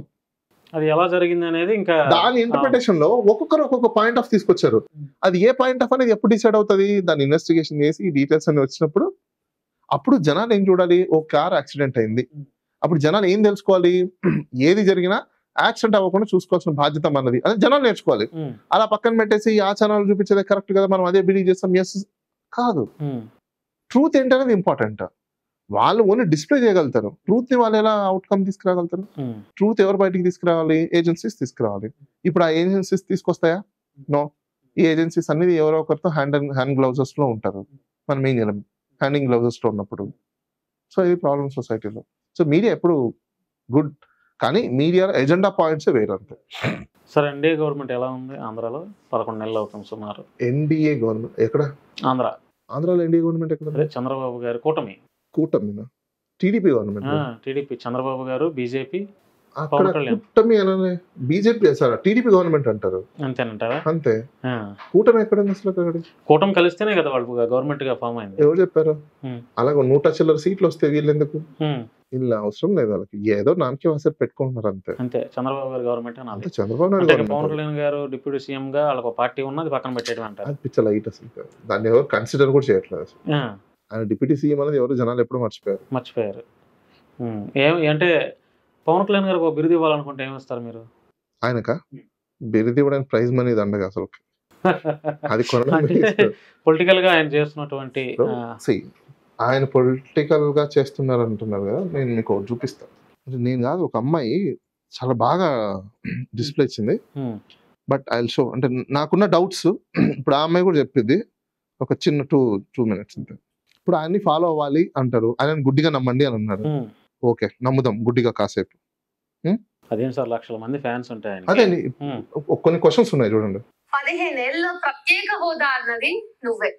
అది ఎలా జరిగింది అనేది ఇంకా దాని ఇంటర్ప్రిటేషన్ లో ఒక్కొక్కరు ఒక్కొక్క పాయింట్ ఆఫ్ తీసుకొచ్చారు. అది ఏ పాయింట్ ఆఫ్ అనేది ఎప్పుడు డిసైడ్ అవుతుంది? దాన్ని ఇన్వెస్టిగేషన్ చేసి డీటెయిల్స్ అన్ని వచ్చినప్పుడు అప్పుడు జనాలు ఏం చూడాలి, ఓ కార్ యాక్సిడెంట్ అయింది, అప్పుడు జనాలు ఏం తెలుసుకోవాలి, ఏది జరిగినా యాక్సిడెంట్ అవ్వకుండా చూసుకోవాల్సిన బాధ్యత అన్నది అది జనాలు నేర్చుకోవాలి. అలా పక్కన పెట్టేసి ఆ ఛానల్ చూపించేది కరెక్ట్ కదా, మనం అదే బిలీవ్ చేస్తాం, ఎస్ కాదు. ట్రూత్ ఏంటనేది ఇంపార్టెంట్. వాళ్ళు ఓన్లీ డిస్ప్లే చేయగలుగుతారు, ట్రూత్ ని వాళ్ళు ఎలా అవుట్కమ్ తీసుకురాగలుగుతారు? ట్రూత్ ఎవరు బయటికి తీసుకురావాలి? ఏజెన్సీస్ తీసుకురావాలి. ఇప్పుడు ఆ ఏజెన్సీస్ తీసుకొస్తాయా? నో. ఈ ఏజెన్సీస్ అనేది ఎవరో ఒకరితో హ్యాండ్ గ్లౌజెస్ లో ఉంటారు, మనం ఏం చేయలేం హ్యాండింగ్ గ్లౌజెస్ లో ఉన్నప్పుడు. సో ఇది ప్రాబ్లమ్ సొసైటీలో. సో మీడియా ఎప్పుడు గుడ్, కానీ మీడియా ఎజెండా పాయింట్స్ వేరు అంతే. సార్ ఎన్డీఏ గవర్నమెంట్ ఎలా ఉంది ఆంధ్రాలో? 11 నెలలు అవుతుంది సుమారు. ఎన్డీఏ గవర్నమెంట్ ఎక్కడ? ఆంధ్రాలో ఎన్డీఏ గవర్నమెంట్ ఎక్కడ? చంద్రబాబు గారు కూటమి టీడీపీ గవర్నమెంట్. టీడీపీ చంద్రబాబు గారు, బీజేపీ, అక్కడ కూటమి అననే బీజేపీ సార్ టీడీపీ గవర్నమెంట్ అంటారు. అంతేనంటారా? అంతే. కూటమి ఎక్కడ ఉంది అసలు? అక్కడ కూటమి కలిస్తేనే కదా వాళ్ళు గవర్నమెంట్ గా ఫామ్ అయింది. ఎవరు చెప్పారు? అలాగే 100 చిల్లర సీట్లు వస్తే వీళ్ళు ఎందుకు? ఇలా అవసరం లేదు వాళ్ళకి, ఏదో నామకే వాసర్ పెట్టుకుంటున్నారు అంతే. అంతే. చంద్రబాబు గారు గవర్నమెంట్ అంతే. చంద్రబాబు నాయుడు పవన్ కళ్యాణ్ గారు డిప్యూటీ సీఎం గా వాళ్ళకి పార్టీ ఉన్నది పక్కన పెట్టేయడం అంటారు. అది పిచ్చ లైట్ అసలు, దాన్ని ఎవరు కన్సిడర్ కూడా చేయట్లేదు అసలు. ఆయన డిప్యూటీ సీఎం అనేది ఎవరు జనాలు ఎప్పుడు మర్చిపోయారు. అంటే పవన్ కళ్యాణ్ గారికి ఒక బిరుదు ఇవ్వాలనుకుంటే ఏమిస్తారు మీరు? ఆయనక బిరుదు ఇవ్వడానికి ప్రైజ్ మనీ దండగా అసలు. అది కొనడం పొలిటికల్ గా ఆయన చేస్తున్నటువంటి ఆయన పొలిటికల్ గా చేస్తున్నారు అంటున్నారు కదా, నేను మీకు ఒకటి చూపిస్తాను. నేను కాదు, ఒక అమ్మాయి చాలా బాగా డిస్ప్లే ఇచ్చింది. బట్ ఐ విల్ షో, అంటే నాకున్న డౌట్స్ ఇప్పుడు ఆ అమ్మాయి కూడా చెప్పింది. ఒక చిన్న టూ మినిట్స్ అంతే. ఇప్పుడు ఆయన్ని ఫాలో అవ్వాలి అంటారు, ఆయన గుడ్డిగా నమ్మండి అని అన్నారు. ఓకే, నమ్ముదాం గుడ్డిగా కాసేపు. అదేం సార్, లక్షల మంది ఫ్యాన్స్ ఉంటాయి. అదే కొన్ని క్వశ్చన్స్ ఉన్నాయి చూడండి. 15 ఏళ్ళలో ప్రత్యేక హోదా అన్నది నువ్వే,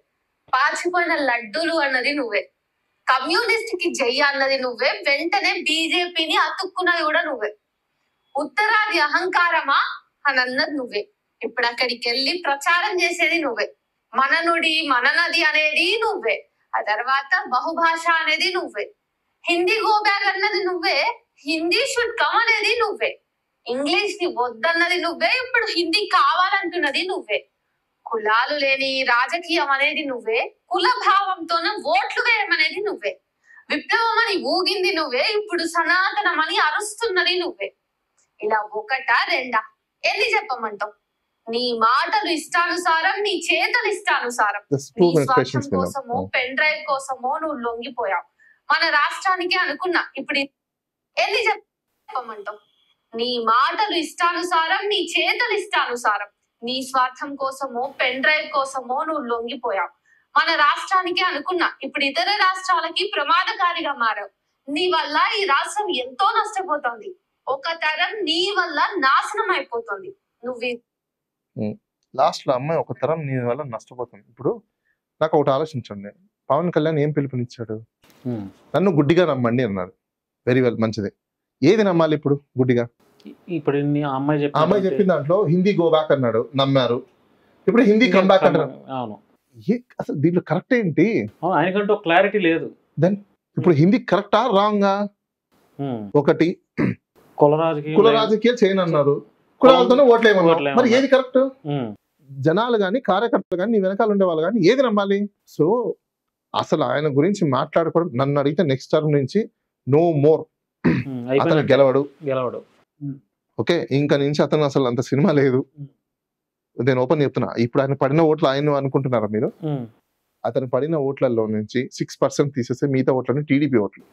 పాచిపోయిన లడ్డూలు అన్నది నువ్వే, కమ్యూనిస్ట్ కి జై అన్నది నువ్వే, వెంటనే బీజేపీని అతుక్కున్నది కూడా నువ్వే, ఉత్తరాది అహంకారమా అని అన్నది నువ్వే, ఇప్పుడు అక్కడికి వెళ్ళి ప్రచారం చేసేది నువ్వే, మన నుడి మన నది అనేది నువ్వే, ఆ తర్వాత బహుభాష అనేది నువ్వే, హిందీ గో బ్యాక్ అన్నది నువ్వే, హిందీ షుడ్ కమ్ అనేది నువ్వే, ఇంగ్లీష్ ని వద్దన్నది నువ్వే, ఇప్పుడు హిందీ కావాలంటున్నది నువ్వే, కులాలు లేని రాజకీయం అనేది నువ్వే, కుల భావంతోన ఓట్లు వేయమనేది నువ్వే, విప్లవం అని ఊగింది నువ్వే, ఇప్పుడు సనాతనం అని అరుస్తున్నది నువ్వే. ఇలా ఒకటా రెండా, ఎన్ని చెప్పమంటావు? నీ మాటలు ఇష్టానుసారం, నీ చేతలు ఇష్టానుసారం, నీ స్వార్థం కోసమో పెన్ డ్రైవ్ కోసమో నువ్వు లొంగిపోయావు. మన రాష్ట్రానికి అనుకున్నా, ఇప్పుడు ఎన్ని చెప్పమంటావు? నీ మాటలు ఇష్టానుసారం, నీ చేతలు ఇష్టానుసారం, నీ స్వార్థం కోసమో పెన్ డ్రైవ్ కోసమో నువ్వు లొంగిపోయావు. మన రాష్ట్రానికి అనుకున్నా, ఇప్పుడు ఇతర రాష్ట్రాలకి ప్రమాదకారిగా మారావు. నీ వల్ల ఈ రాష్ట్రం ఎంతో నష్టపోతుంది. ఒక తరం నీ వల్ల నాశనం అయిపోతుంది. నువ్వు లాస్ట్ లో అమ్మాయి ఒక తరం నీ వల్ల నష్టపోతుంది. ఇప్పుడు నాకు ఒకటి ఆలోచించండి, పవన్ కళ్యాణ్ ఏం పిలుపునిచ్చాడు? నన్ను గుడ్డిగా నమ్మండి అన్నాడు. వెరీ వెల్, మంచిది. ఏది నమ్మాలి ఇప్పుడు గుడ్డిగా? ఇప్పుడు అమ్మాయి చెప్పిన దాంట్లో హిందీ గో బ్యాక్ అన్నాడు, నమ్మారు. ఇప్పుడు హిందీ కమ్ బ్యాక్ అన్నారు. అసలు దీంట్లో కరెక్ట్ ఏంటి? ఆయనకంటూ క్లారిటీ లేదు. దెన్ ఇప్పుడు హిందీ కరెక్టా రాంగా? ఒకటి కుల రాజకీయాలు చేయను అన్నారు, కులాలతోనే ఓట్లేమన్నారు. మరి ఏది కరెక్ట్? జనాలు గాని కార్యకర్తలు గాని నీ వెనకాల ఉండే వాళ్ళు గాని ఏది నమ్మాలి? సో అసలు ఆయన గురించి మాట్లాడుకోవడం, నన్ను అడిగితే నెక్స్ట్ టర్మ్ నుంచి నో మోర్, అతను గెలవడు. ఓకే, ఇంకా నుంచి అతను అసలు అంత సినిమా లేదు. నేను ఓపెన్ చెప్తున్నా. ఇప్పుడు ఆయన పడిన ఓట్లు ఆయన అనుకుంటున్నారా మీరు? అతను పడిన ఓట్లలో నుంచి 6% తీసేస్తే మిగతా ఓట్లని టీడీపీ ఓట్లు.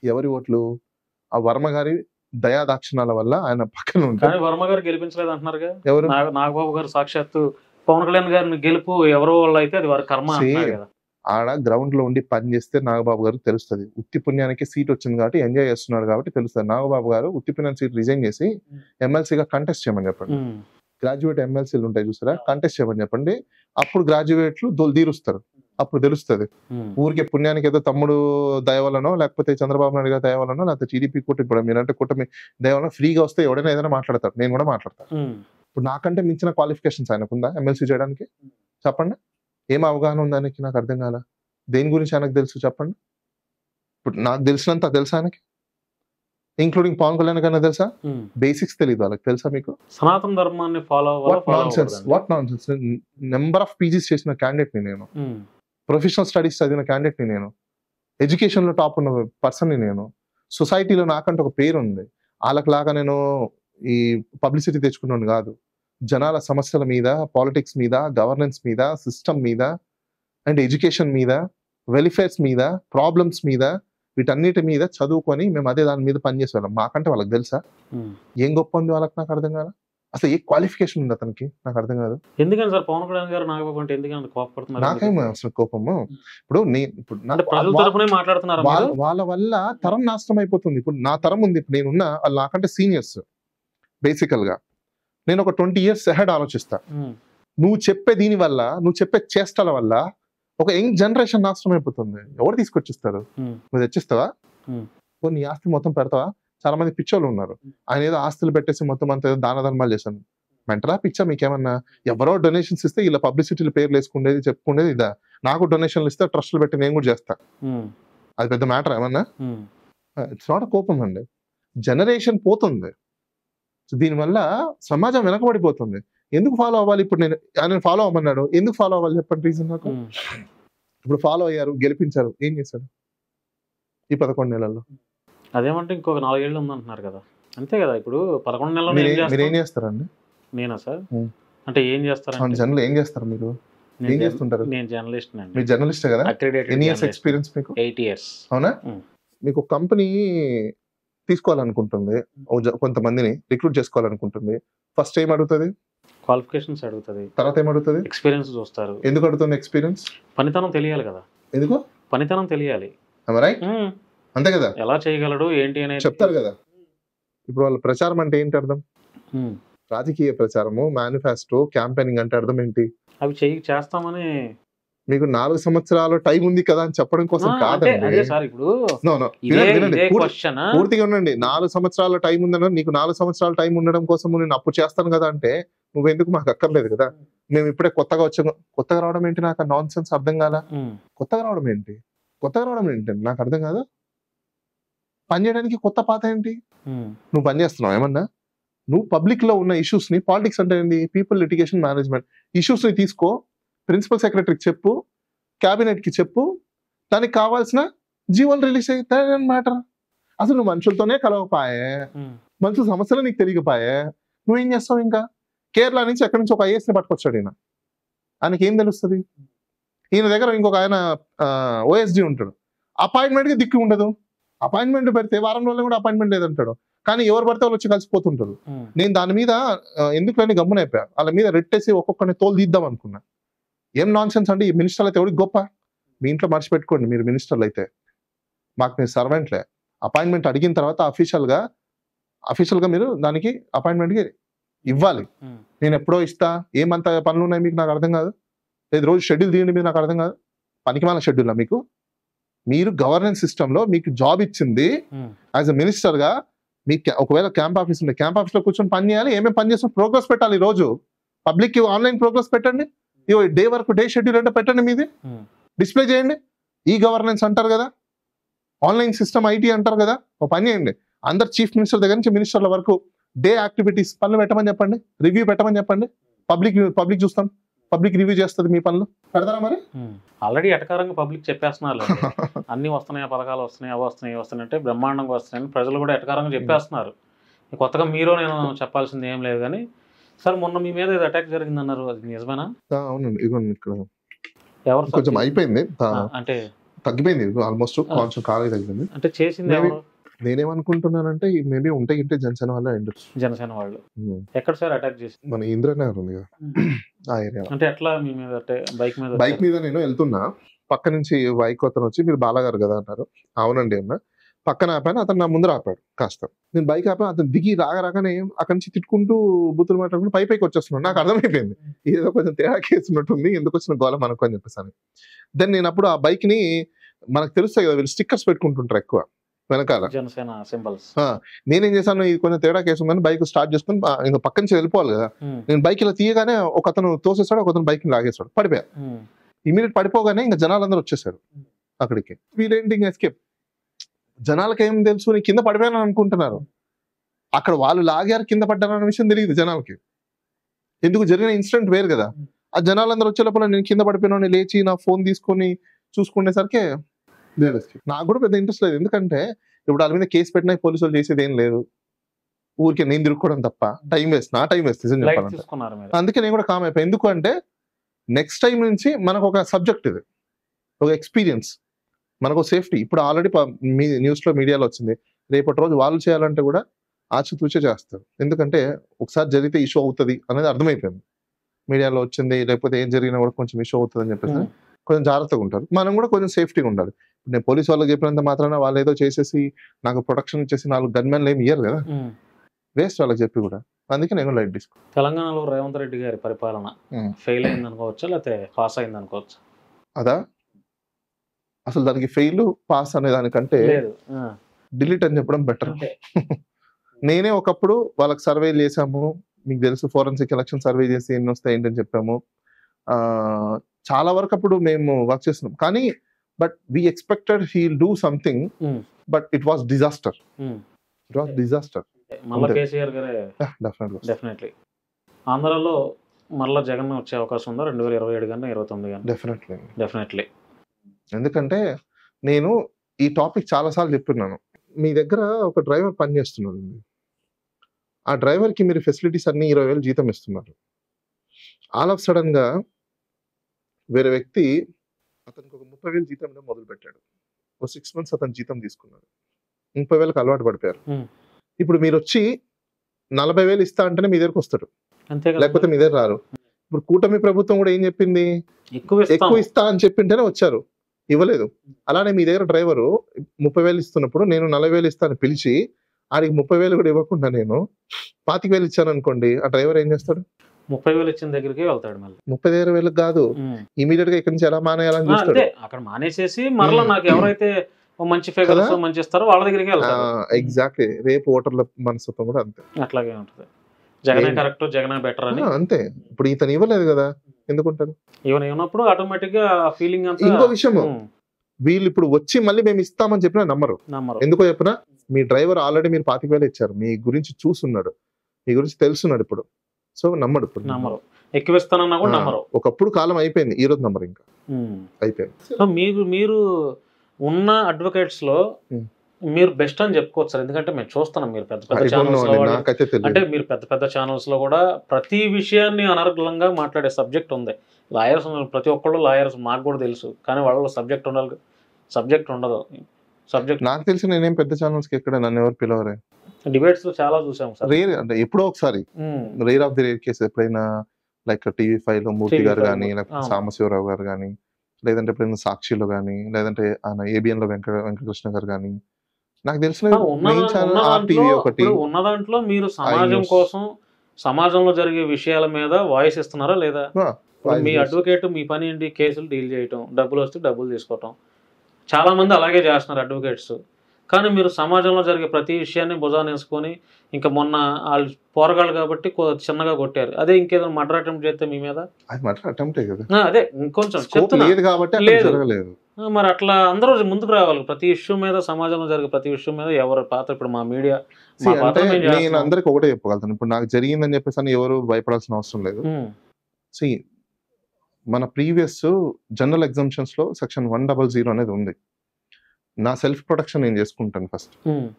ఎవరి ఓట్లు? ఆ వర్మ గారి దయాదాక్షిణాల వల్ల ఆయన పక్కన ఉంటారు. వర్మ గారు గెలిపించలేదు అంటున్నారుగా. ఎవరు? నాగబాబు గారు సాక్షాత్తు పవన్ కళ్యాణ్ గారిని గెలుపు ఎవరో వాళ్ళు అయితే అది వారి కర్మ. ఆడ గ్రౌండ్ లో ఉండి పని చేస్తే నాగబాబు గారు తెలుస్తుంది. ఉత్తి పుణ్యానికి సీట్ వచ్చింది కాబట్టి ఎంజాయ్ చేస్తున్నాడు కాబట్టి తెలుస్తుంది. నాగబాబు గారు ఉత్తి పుణ్యానికి సీట్ రిజైన్ చేసి ఎమ్మెల్సీగా కంటెస్ట్ చేయమని చెప్పండి. గ్రాడ్యుయేట్ ఎమ్మెల్సీలు ఉంటాయి చూసారా, కంటెస్ట్ చేయమని చెప్పండి. అప్పుడు గ్రాడ్యుయేట్లు తీరుస్తారు, అప్పుడు తెలుస్తుంది. ఊరికే పుణ్యానికి ఏదో తమ్ముడు దయవలనో లేకపోతే చంద్రబాబు నాయుడు గారి దయవలనో లేకపోతే టీడీపీ కూటమి, ఇప్పుడు మీరంటే కూటమి దయవలనో ఫ్రీగా వస్తే ఎవడైనా ఏదైనా మాట్లాడతారు. నేను కూడా మాట్లాడతాను. ఇప్పుడు నాకంటే మించిన క్వాలిఫికేషన్స్ ఆయనకుందా ఎమ్మెల్సీ చేయడానికి? చెప్పండి. ఏం అవగాహన ఉంది ఆయనకి? నాకు అర్థం కాల. దేని గురించి ఆయనకు తెలుసు చెప్పండి. ఇప్పుడు నాకు తెలిసినంత తెలుసా ఆయనకి? ఇంక్లూడింగ్ పవన్ కళ్యాణ్ కన్నా తెలుసా? బేసిక్స్ తెలియదు వాళ్ళకి. తెలుసా మీకు? సనాతన ధర్మాన్ని follow what nonsense. Number of PGs చేసిన క్యాండిడేట్ ని నేను, ప్రొఫెషనల్ స్టడీస్ చదివిన క్యాండిడేట్ ని నేను, ఎడ్యుకేషన్ లో టాప్ ఉన్న పర్సన్ ని నేను, సొసైటీలో నాకంటే ఒక పేరు ఉంది. వాళ్ళకిలాగా నేను ఈ పబ్లిసిటీ తెచ్చుకున్నాను కాదు. జనాల సమస్యల మీద, పాలిటిక్స్ మీద, గవర్నెన్స్ మీద, సిస్టమ్ మీద అండ్ ఎడ్యుకేషన్ మీద, వెల్ఫేర్స్ మీద, ప్రాబ్లమ్స్ మీద, వీటన్నిటి మీద చదువుకొని మేము అదే దాని మీద పనిచేసేవాళ్ళం. మాకంటే వాళ్ళకి తెలుసా ఏం గొప్ప ఉంది వాళ్ళకి? నాకు అర్థం కాదు. అసలు ఏ క్వాలిఫికేషన్ ఉంది అతనికి? నాకు అర్థం కాదు. ఎందుకని సార్ పవన్ కళ్యాణ్ గారు నాగబాబు అంటే ఎందుకని కోపడుతున్నారు? నాకేమో అసలు కోపము. ఇప్పుడు వాళ్ళ వల్ల తరం నాశనం అయిపోతుంది. ఇప్పుడు నా తరం ఉంది, ఇప్పుడు నేనున్న వాళ్ళు నాకంటే సీనియర్స్. బేసికల్ గా నేను ఒక 20 years అహెడ్ ఆలోచిస్తా. నువ్వు చెప్పే దీని వల్ల, నువ్వు చెప్పే చేష్టల వల్ల ఒక యంగ్ జనరేషన్ నాశనం అయిపోతుంది. ఎవరు తీసుకొచ్చిస్తారు? నువ్వు తెచ్చిస్తావా? నీ ఆస్తి మొత్తం పెడతావా? చాలా మంది పిచ్చోళ్ళు ఉన్నారు. ఆయన ఏదో ఆస్తులు పెట్టేసి మొత్తం అంత ఏదో దాన ధర్మాలు చేశాను. మెంటలా పిచ్చా మీకేమన్నా? ఎవరో డొనేషన్స్ ఇస్తే ఇలా పబ్లిసిటీలు పేర్లు వేసుకునేది చెప్పుకునేది ఇదా? నాకు డొనేషన్లు ఇస్తే ట్రస్టులు పెట్టి నేను కూడా చేస్తా. అది పెద్ద మ్యాటర్ ఏమన్నా? ఇట్స్ నాట్ కోపం అండి. జనరేషన్ పోతుంది. దీనివల్ల సమాజం వెనకబడిపోతుంది. ఎందుకు ఫాలో అవ్వాలి? ఇప్పుడు ఆయన ఫాలో అవ్వమన్నాడు, ఎందుకు ఫాలో అవ్వాలి చెప్పండి రీజన్ నాకు. ఇప్పుడు ఫాలో అయ్యారు, గెలిపించారు, ఏం చేశాడు ఈ 11 నెలల్లో? అదేమంటే ఇంకొక 4 ఏళ్ళు ఉందంటున్నారు కదా, అంతే కదా. ఇప్పుడు 11 నెలల్లో మీరు ఏం చేస్తారండి? నేనా సార్ అంటే ఏం చేస్తారంటే జనరల్ ఏం చేస్తారు మీరు? ఏం చేస్తుంటారు? నేను జర్నలిస్ట్ అండి. మీరు జర్నలిస్ట్ కదా? ఎన్ని ఇయర్స్ ఎక్స్పీరియన్స్ మీకు? 8 years. అవునా? మీకు కంపెనీ తీసుకోవాలనుకుంటుంది, కొంతమందిని రిక్రూట్ చేసుకోవాలనుకుంటుంది, ఫస్ట్ ఏం అడుగుతుంది? క్వాలిఫికేషన్స్ అడుగుతుంది. తర్వాత ఏం అడుగుతుంది? ఎక్స్పీరియన్స్ చూస్తారు. ఎందుకు అడుగుతుంది ఎక్స్పీరియన్స్? పనితనం తెలియాలి కదా. ఎందుకు పనితనం తెలియాలి? రైట్, అంతే కదా. ఎలా చేయగలడు ఏంటి అనేది చెప్తారు కదా. ఇప్పుడు వాళ్ళ ప్రచారం అంటే ఏంటి అర్థం? రాజకీయ ప్రచారము, మేనిఫెస్టో, క్యాంపెయినింగ్ అంటే అర్థం ఏంటి? అవి చేస్తామని మీకు 4 సంవత్సరాలు టైం ఉంది కదా అని చెప్పడం కోసం కాదండి. పూర్తిగా ఉండండి. 4 సంవత్సరాల టైం ఉందన్న, నీకు 4 సంవత్సరాల టైం ఉండడం కోసం నేను అప్పుడు చేస్తాను కదా అంటే నువ్వెందుకు? మాకు అక్కర్లేదు కదా, మేము ఇప్పుడే కొత్తగా వచ్చాము. కొత్తగా రావడం ఏంటి? నాకు నాన్ సెన్స్ అర్థం కాదా. కొత్తగా రావడం ఏంటి? నాకు అర్థం కాదా. పని చేయడానికి కొత్త పాత ఏంటి? నువ్వు పని చేస్తున్నావు ఏమన్నా? నువ్వు పబ్లిక్ లో ఉన్న ఇష్యూస్ ని, పాలిటిక్స్ అంటే ఏంటి? పీపుల్ లిటిగేషన్ మేనేజ్మెంట్ ఇష్యూస్ ని తీసుకో, ప్రిన్సిపల్ సెక్రటరీకి చెప్పు, క్యాబినెట్ కి చెప్పు, దానికి కావాల్సిన జీవోలు రిలీజ్ అవుతాయి మ్యాటర్. అసలు నువ్వు మనుషులతోనే కలవపాయే, మనుషుల సమస్యలు నీకు తెలియకపోయే, నువ్వేం చేస్తావు? ఇంకా కేరళ నుంచి ఎక్కడి నుంచి ఒక ఐఏఎస్ ని పట్టుకొచ్చాడు ఈయన. ఆయనకి ఏం తెలుస్తుంది? ఈయన దగ్గర ఇంకొక ఆయన ఓఎస్డి ఉంటాడు, అపాయింట్మెంట్ కి దిక్కు ఉండదు. అపాయింట్మెంట్ పెడితే వారం రోజులు కూడా అపాయింట్మెంట్ లేదంటాడు. కానీ ఎవరు పడితే వాళ్ళు వచ్చి కలిసిపోతుంటారు. నేను దాని మీద ఎందుకులని గమ్మునైపోయా. వాళ్ళ మీద రెట్టేసి ఒక్కొక్కరిని తోలు తీద్దాం అనుకున్నా. ఏం నాన్ సెన్స్ అండి. ఈ మినిస్టర్లు అయితే ఎవరికి గొప్ప? మీ ఇంట్లో మర్చిపెట్టుకోండి, మీరు మినిస్టర్లు అయితే మాకు మీరు సర్వెంట్లే. అపాయింట్మెంట్ అడిగిన తర్వాత అఫీషియల్ గా మీరు దానికి అపాయింట్మెంట్కి ఇవ్వాలి. నేను ఎప్పుడో ఇస్తా, ఏమంత పనులు ఉన్నాయి మీకు నాకు అర్థం కాదు. లేదు రోజు షెడ్యూల్ తీయండి మీరు నాకు అర్థం కాదు. పనికిమాల షెడ్యూల్ మీకు? మీరు గవర్నెన్స్ సిస్టమ్ లో మీకు జాబ్ ఇచ్చింది యాజ్ ఎ మినిస్టర్ గా. మీకు ఒకవేళ క్యాంప్ ఆఫీస్ ఉంది, క్యాంప్ ఆఫీస్ లో కూర్చొని పని చేయాలి. ఏమేమి పని చేస్తున్న ప్రోగ్రెస్ పెట్టాలి. ఈ రోజు పబ్లిక్ ఆన్లైన్ ప్రోగ్రెస్ పెట్టండి. డే వర్క్, డే షెడ్యూల్ అంటే పెట్టండి, మీది డిస్ప్లే చేయండి. ఈ గవర్నెన్స్ అంటారు కదా, ఆన్లైన్ సిస్టమ్ ఐటీ అంటారు కదా. ఒక పని చేయండి, అందరు చీఫ్ మినిస్టర్ దగ్గర నుంచి మినిస్టర్ల వరకు డే యాక్టివిటీస్ పనులు పెట్టమని చెప్పండి, రివ్యూ పెట్టమని చెప్పండి. పబ్లిక్ చూస్తాం, పబ్లిక్ రివ్యూ చేస్తుంది. మీ పనులు పెడతారా మరి? ఆల్రెడీ ఎటకారంగా పబ్లిక్ చెప్పేస్తున్నారు. అన్ని వస్తున్నాయి, పథకాలు వస్తున్నాయి, అవి వస్తున్నాయి, వస్తున్నాయి అంటే బ్రహ్మాండంగా వస్తున్నాయని ప్రజలు కూడా ఎటకారంగా చెప్పేస్తున్నారు. కొత్తగా మీరు నేను చెప్పాల్సింది ఏం లేదు. కానీ సార్ మొన్న మీ మీద అటాక్ జరిగింది అన్నారు, అది నిజమేనా? అవునండి, ఇదిగోండి ఇక్కడ ఎవరు? కొంచెం అయిపోయింది, అంటే తగ్గిపోయింది, ఆల్మోస్ట్ కొంచెం కాలే తగ్గింది. అంటే చేసింది ఎవరు? నేనేమనుకుంటున్నానంటే మేబీ ఉంటాయి ఇంటే జనసేన వల్ల ఉండొచ్చు. జనసేన వాళ్ళు ఎక్కడ సార్ అటాక్ చేసి? మన ఇంద్రనగర్ ఉంది కదా ఆ ఏరియా. అంటే ఎట్లా? మీ మీద బైక్ మీద నేను వెళ్తున్నా, పక్క నుంచి బైక్ అతను వచ్చి మీరు బాలగారు కదా అన్నారు. అవునండి అన్న. పక్కన ఆపాను, అతను నా ముందర ఆపాడు. కాస్త నేను బైక్ ఆపాను, అతను దిగి రాగానే అక్కడి నుంచి తిట్టుకుంటూ బూతులు మాట్లాడుకుంటూ పైకి వచ్చేస్తున్నాడు. నాకు అర్థమైపోయింది ఏదో కొంచెం తేడా కేసున్నట్టుంది, ఎందుకు వచ్చిన గోళం అనుకో అని చెప్పేసాను. దెన్ నేను అప్పుడు ఆ బైక్ ని, మనకు తెలుస్తాయి కదా వీళ్ళు స్టిక్కర్స్ పెట్టుకుంటుంటారు ఎక్కువ వెనకాల జనసేన సింబల్స్. నేనేం చేశాను, ఇది కొంచెం తేడా కేసు ఉందని బైక్ స్టార్ట్ చేసుకుని ఇంకా పక్క నుంచి వెళ్ళిపోవాలి కదా. నేను బైక్ ఇలా తీయగానే ఒక అతను తోసేస్తాడు, ఒక అతను బైక్ ని లాగేస్తాడు, పడిపోయా. ఇమీడియట్ పడిపోగానే ఇంకా జనాలందరూ వచ్చేసారు అక్కడికి. వీళ్ళేంటి ఇంకా ఎస్కేప్. జనాలకి ఏం తెలుసు, నేను కింద పడిపోయాను అనుకుంటున్నారు. అక్కడ వాళ్ళు లాగారు, కింద పడ్డారన్న విషయం తెలియదు జనాలకి. ఎందుకు జరిగిన ఇన్సిడెంట్ వేరు కదా. ఆ జనాలందరూ వచ్చే లోపల నేను కింద పడిపోయినా లేచి నా ఫోన్ తీసుకొని చూసుకునేసరికి నాకు కూడా పెద్ద ఇంట్రెస్ట్ లేదు. ఎందుకంటే ఇప్పుడు వాళ్ళ మీద కేసు పెట్టినా పోలీసులు చేసేది ఏం లేదు, ఊరికే నేను తిరుక్కోవడం తప్ప. టైం వేస్ట్, నా టైం వేస్ట్ చెప్పాలంటే. అందుకే నేను కూడా కామ్ అయిపోయాను. ఎందుకు అంటే నెక్స్ట్ టైం నుంచి మనకు ఒక సబ్జెక్ట్, ఇది ఒక ఎక్స్పీరియన్స్, మనకు సేఫ్టీ. ఇప్పుడు ఆల్రెడీ న్యూస్ లో మీడియాలో వచ్చింది, రేపటి రోజు వాళ్ళు చేయాలంటే కూడా ఆచితూచే చేస్తారు. ఎందుకంటే ఒకసారి జరిగితే ఇష్యూ అవుతుంది అనేది అర్థమైపోయింది. మీడియాలో వచ్చింది, లేకపోతే ఏం జరిగినా కూడా కొంచెం ఇష్యూ అవుతుంది అని చెప్పేసి కొంచెం జాగ్రత్తగా ఉంటారు. మనం కూడా కొంచెం సేఫ్టీగా ఉండాలి. నేను పోలీసు వాళ్ళకి చెప్పినంత మాత్రాన వాళ్ళు ఏదో చేసేసి నాకు ప్రొటెక్షన్ ఇచ్చేసి 4 గన్మెన్లు ఏమి ఇయ్యరు కదా, వేస్ట్ వాళ్ళకి చెప్పి కూడా. అందుకే నేను లైట్ తీసుకో. తెలంగాణలో రేవంత్ రెడ్డి గారి పరిపాలన ఫెయిల్ అయింది అనుకోవచ్చా, లేకపోతే పాస్ అయింది అనుకోవచ్చా? అదా, అసలు దానికి ఫెయిల్ పాస్ అనే దానికంటే డిలీట్ అని చెప్పడం బెటర్. నేనే ఒకప్పుడు వాళ్ళకి సర్వేలు చేసాము, మీకు తెలుసు, ఫోరెన్సిక్ ఎలక్షన్ సర్వే చేసి ఎన్ని వస్తాయి ఏంటని చెప్పాము. చాలా వరకు అప్పుడు మేము వర్క్ చేస్తున్నాం. కానీ but we expected he'll do something, but it was disaster. Definitely ఆంధ్రాలో మళ్ళీ జగన్ వచ్చే అవకాశం ఉందా 2027 కానీ 2029 కానీ? డెఫినెట్లీ. ఎందుకంటే నేను ఈ టాపిక్ చాలాసార్లు చెప్తున్నాను. మీ దగ్గర ఒక డ్రైవర్ పని చేస్తున్నాడు, ఆ డ్రైవర్కి మీరు ఫెసిలిటీస్ అన్ని 20,000 జీతం ఇస్తున్నారు. ఆల్ ఆఫ్ సడన్ గా వేరే వ్యక్తి అతనికి ఒక 30,000 జీతం ఇవ్వడం మొదలు పెట్టాడు. ఒక 6 months అతను జీతం తీసుకున్నాడు. 30,000కి అలవాటు పడిపోయారు. ఇప్పుడు మీరు వచ్చి 40,000 ఇస్తా అంటేనే మీ దగ్గరకు వస్తాడు, అంతే కదా. లేకపోతే మీ దగ్గర రారు. ఇప్పుడు కూటమి ప్రభుత్వం కూడా ఏం చెప్పింది, ఎక్కువ ఎక్కువ ఇస్తా అని చెప్పింటేనే వచ్చారు, ఇవ్వలేదు. అలానే మీ దగ్గర డ్రైవరు 30,000 ఇస్తున్నప్పుడు నేను 40,000 ఇస్తా అని పిలిచి ఆడికి 30,000 కూడా ఇవ్వకుండా నేను 25,000 ఇచ్చాను అనుకోండి, ఆ డ్రైవర్ ఏం చేస్తాడు? 30,000 ఇచ్చిన దగ్గరికి వెళ్తాడు మళ్ళీ. 30,000 కాదు, ఇమీడియట్ గా ఇక్కడి నుంచి ఎలా మానేయాలని చూస్తాడు. అంతే, అక్కడ మానేసేసి మరలా నాకు ఎవరైతే మంచి ఫిగర్స్ మంచి ఇస్తారో వాళ్ళ దగ్గరికి వెళ్తారు. ఎగ్జాక్ట్లీ. రేపు ఓటర్ల మనస్తత్వం కూడా అంతే, అట్లాగే ఉంటుంది. జగనే కరెక్ట్, జగనే బెటర్ అని. అంతే. ఇప్పుడు ఇతను ఇవ్వలేదు కదా, ఎందుకుంటారు? ఈవెన్ ఇవ్వనప్పుడు ఆటోమేటిక్ గా ఫీలింగ్ అంతా. ఇంకో విషయం, వీళ్ళు ఇప్పుడు వచ్చి మళ్ళీ మేము ఇస్తామని చెప్పినా నమ్మరు. ఎందుకో చెప్పినా, మీ డ్రైవర్ ఆల్రెడీ మీరు 25,000 ఇచ్చారు, మీ గురించి చూస్తున్నాడు, మీ గురించి తెలుసున్నాడు ఇప్పుడు. సో నమ్మడు. ఇప్పుడు నమ్మరు, ఎక్కువ ఇస్తానన్నా కూడా నమ్మరు. ఒకప్పుడు కాలం అయిపోయింది, ఈ రోజు నమ్మరు, ఇంకా అయిపోయింది. సో మీరు ఉన్న అడ్వకేట్స్ లో మీరు బెస్ట్ అని చెప్పుకోవచ్చు సార్. ఎందుకంటే మేము చూస్తున్నాం, మీరు పెద్ద పెద్ద ఛానల్స్ లో, అంటే మీరు పెద్ద పెద్ద ఛానల్స్ లో కూడా ప్రతి విషయాన్ని అనర్గళంగా మాట్లాడే సబ్జెక్ట్ ఉంది. లాయర్స్, ప్రతి ఒక్కళ్ళు లాయర్స్, మాకు కూడా తెలుసు. కానీ వాళ్ళలో సబ్జెక్ట్ ఉండాలి, సబ్జెక్ట్ ఉండదు. సబ్జెక్ట్ నాకు తెలిసి నేనేం పెద్ద ఛానల్స్ కి ఎక్కడ నన్ను ఎవరు పిలవరే. డిబేట్స్ లో చాలా చూసాం సార్. రేర్ అంటే ఎప్పుడో ఒకసారి, rare of the rare case. ఎప్పుడైనా లైక్ TV5 లో మూర్తి గారు కానీ, లేకపోతే సాంబశివరావు గారు కానీ, లేదంటే ఎప్పుడైనా సాక్షిలో కానీ, లేదంటే ABN లో వెంకటకృష్ణ గారు కానీ, నాకు తెలిసిన ఒకటి ఉన్న దాంట్లో మీరు సమాజం కోసం, సమాజంలో జరిగే విషయాల మీద వాయిస్ ఇస్తున్నారా లేదా? మీ అడ్వకేట్ మీ పని ఏంటి? కేసులు డీల్ చేయటం, డబ్బులు వస్తే డబ్బులు తీసుకోవటం. చాలా మంది అలాగే చేస్తున్నారు అడ్వకేట్స్. కానీ మీరు సమాజంలో జరిగే ప్రతి విషయాన్ని భుజాన్ని వేసుకొని, ఇంకా మొన్న వాళ్ళు పోరగాళ్ళు కాబట్టి చిన్నగా కొట్టారు, అదే ఇంకేదో మర్డర్ అటెంప్ట్ చేస్తే మీ మీద, అదే ఇంకొంచెం లేదు. మరి అట్లా అందరూ ముందుకు రావాలి. ప్రతి ఇష్యూ మీద, సమాజంలో జరిగే ప్రతి ఇష్యూ మీద ఎవరు పాత్ర, ఇప్పుడు మా మీడియా నేను అందరికి ఒకటే చెప్పగలుగుతాను. ఇప్పుడు నాకు జరిగిందని చెప్పేసి ఎవరు భయపడాల్సిన అవసరం లేదు. మన ప్రీవియస్ జనరల్ ఎగ్జామ్షన్స్ లో సెక్షన్ 100 అనేది ఉంది. నా సెల్ఫ్ ప్రొటెక్షన్ నేను చేసుకుంటాను ఫస్ట్.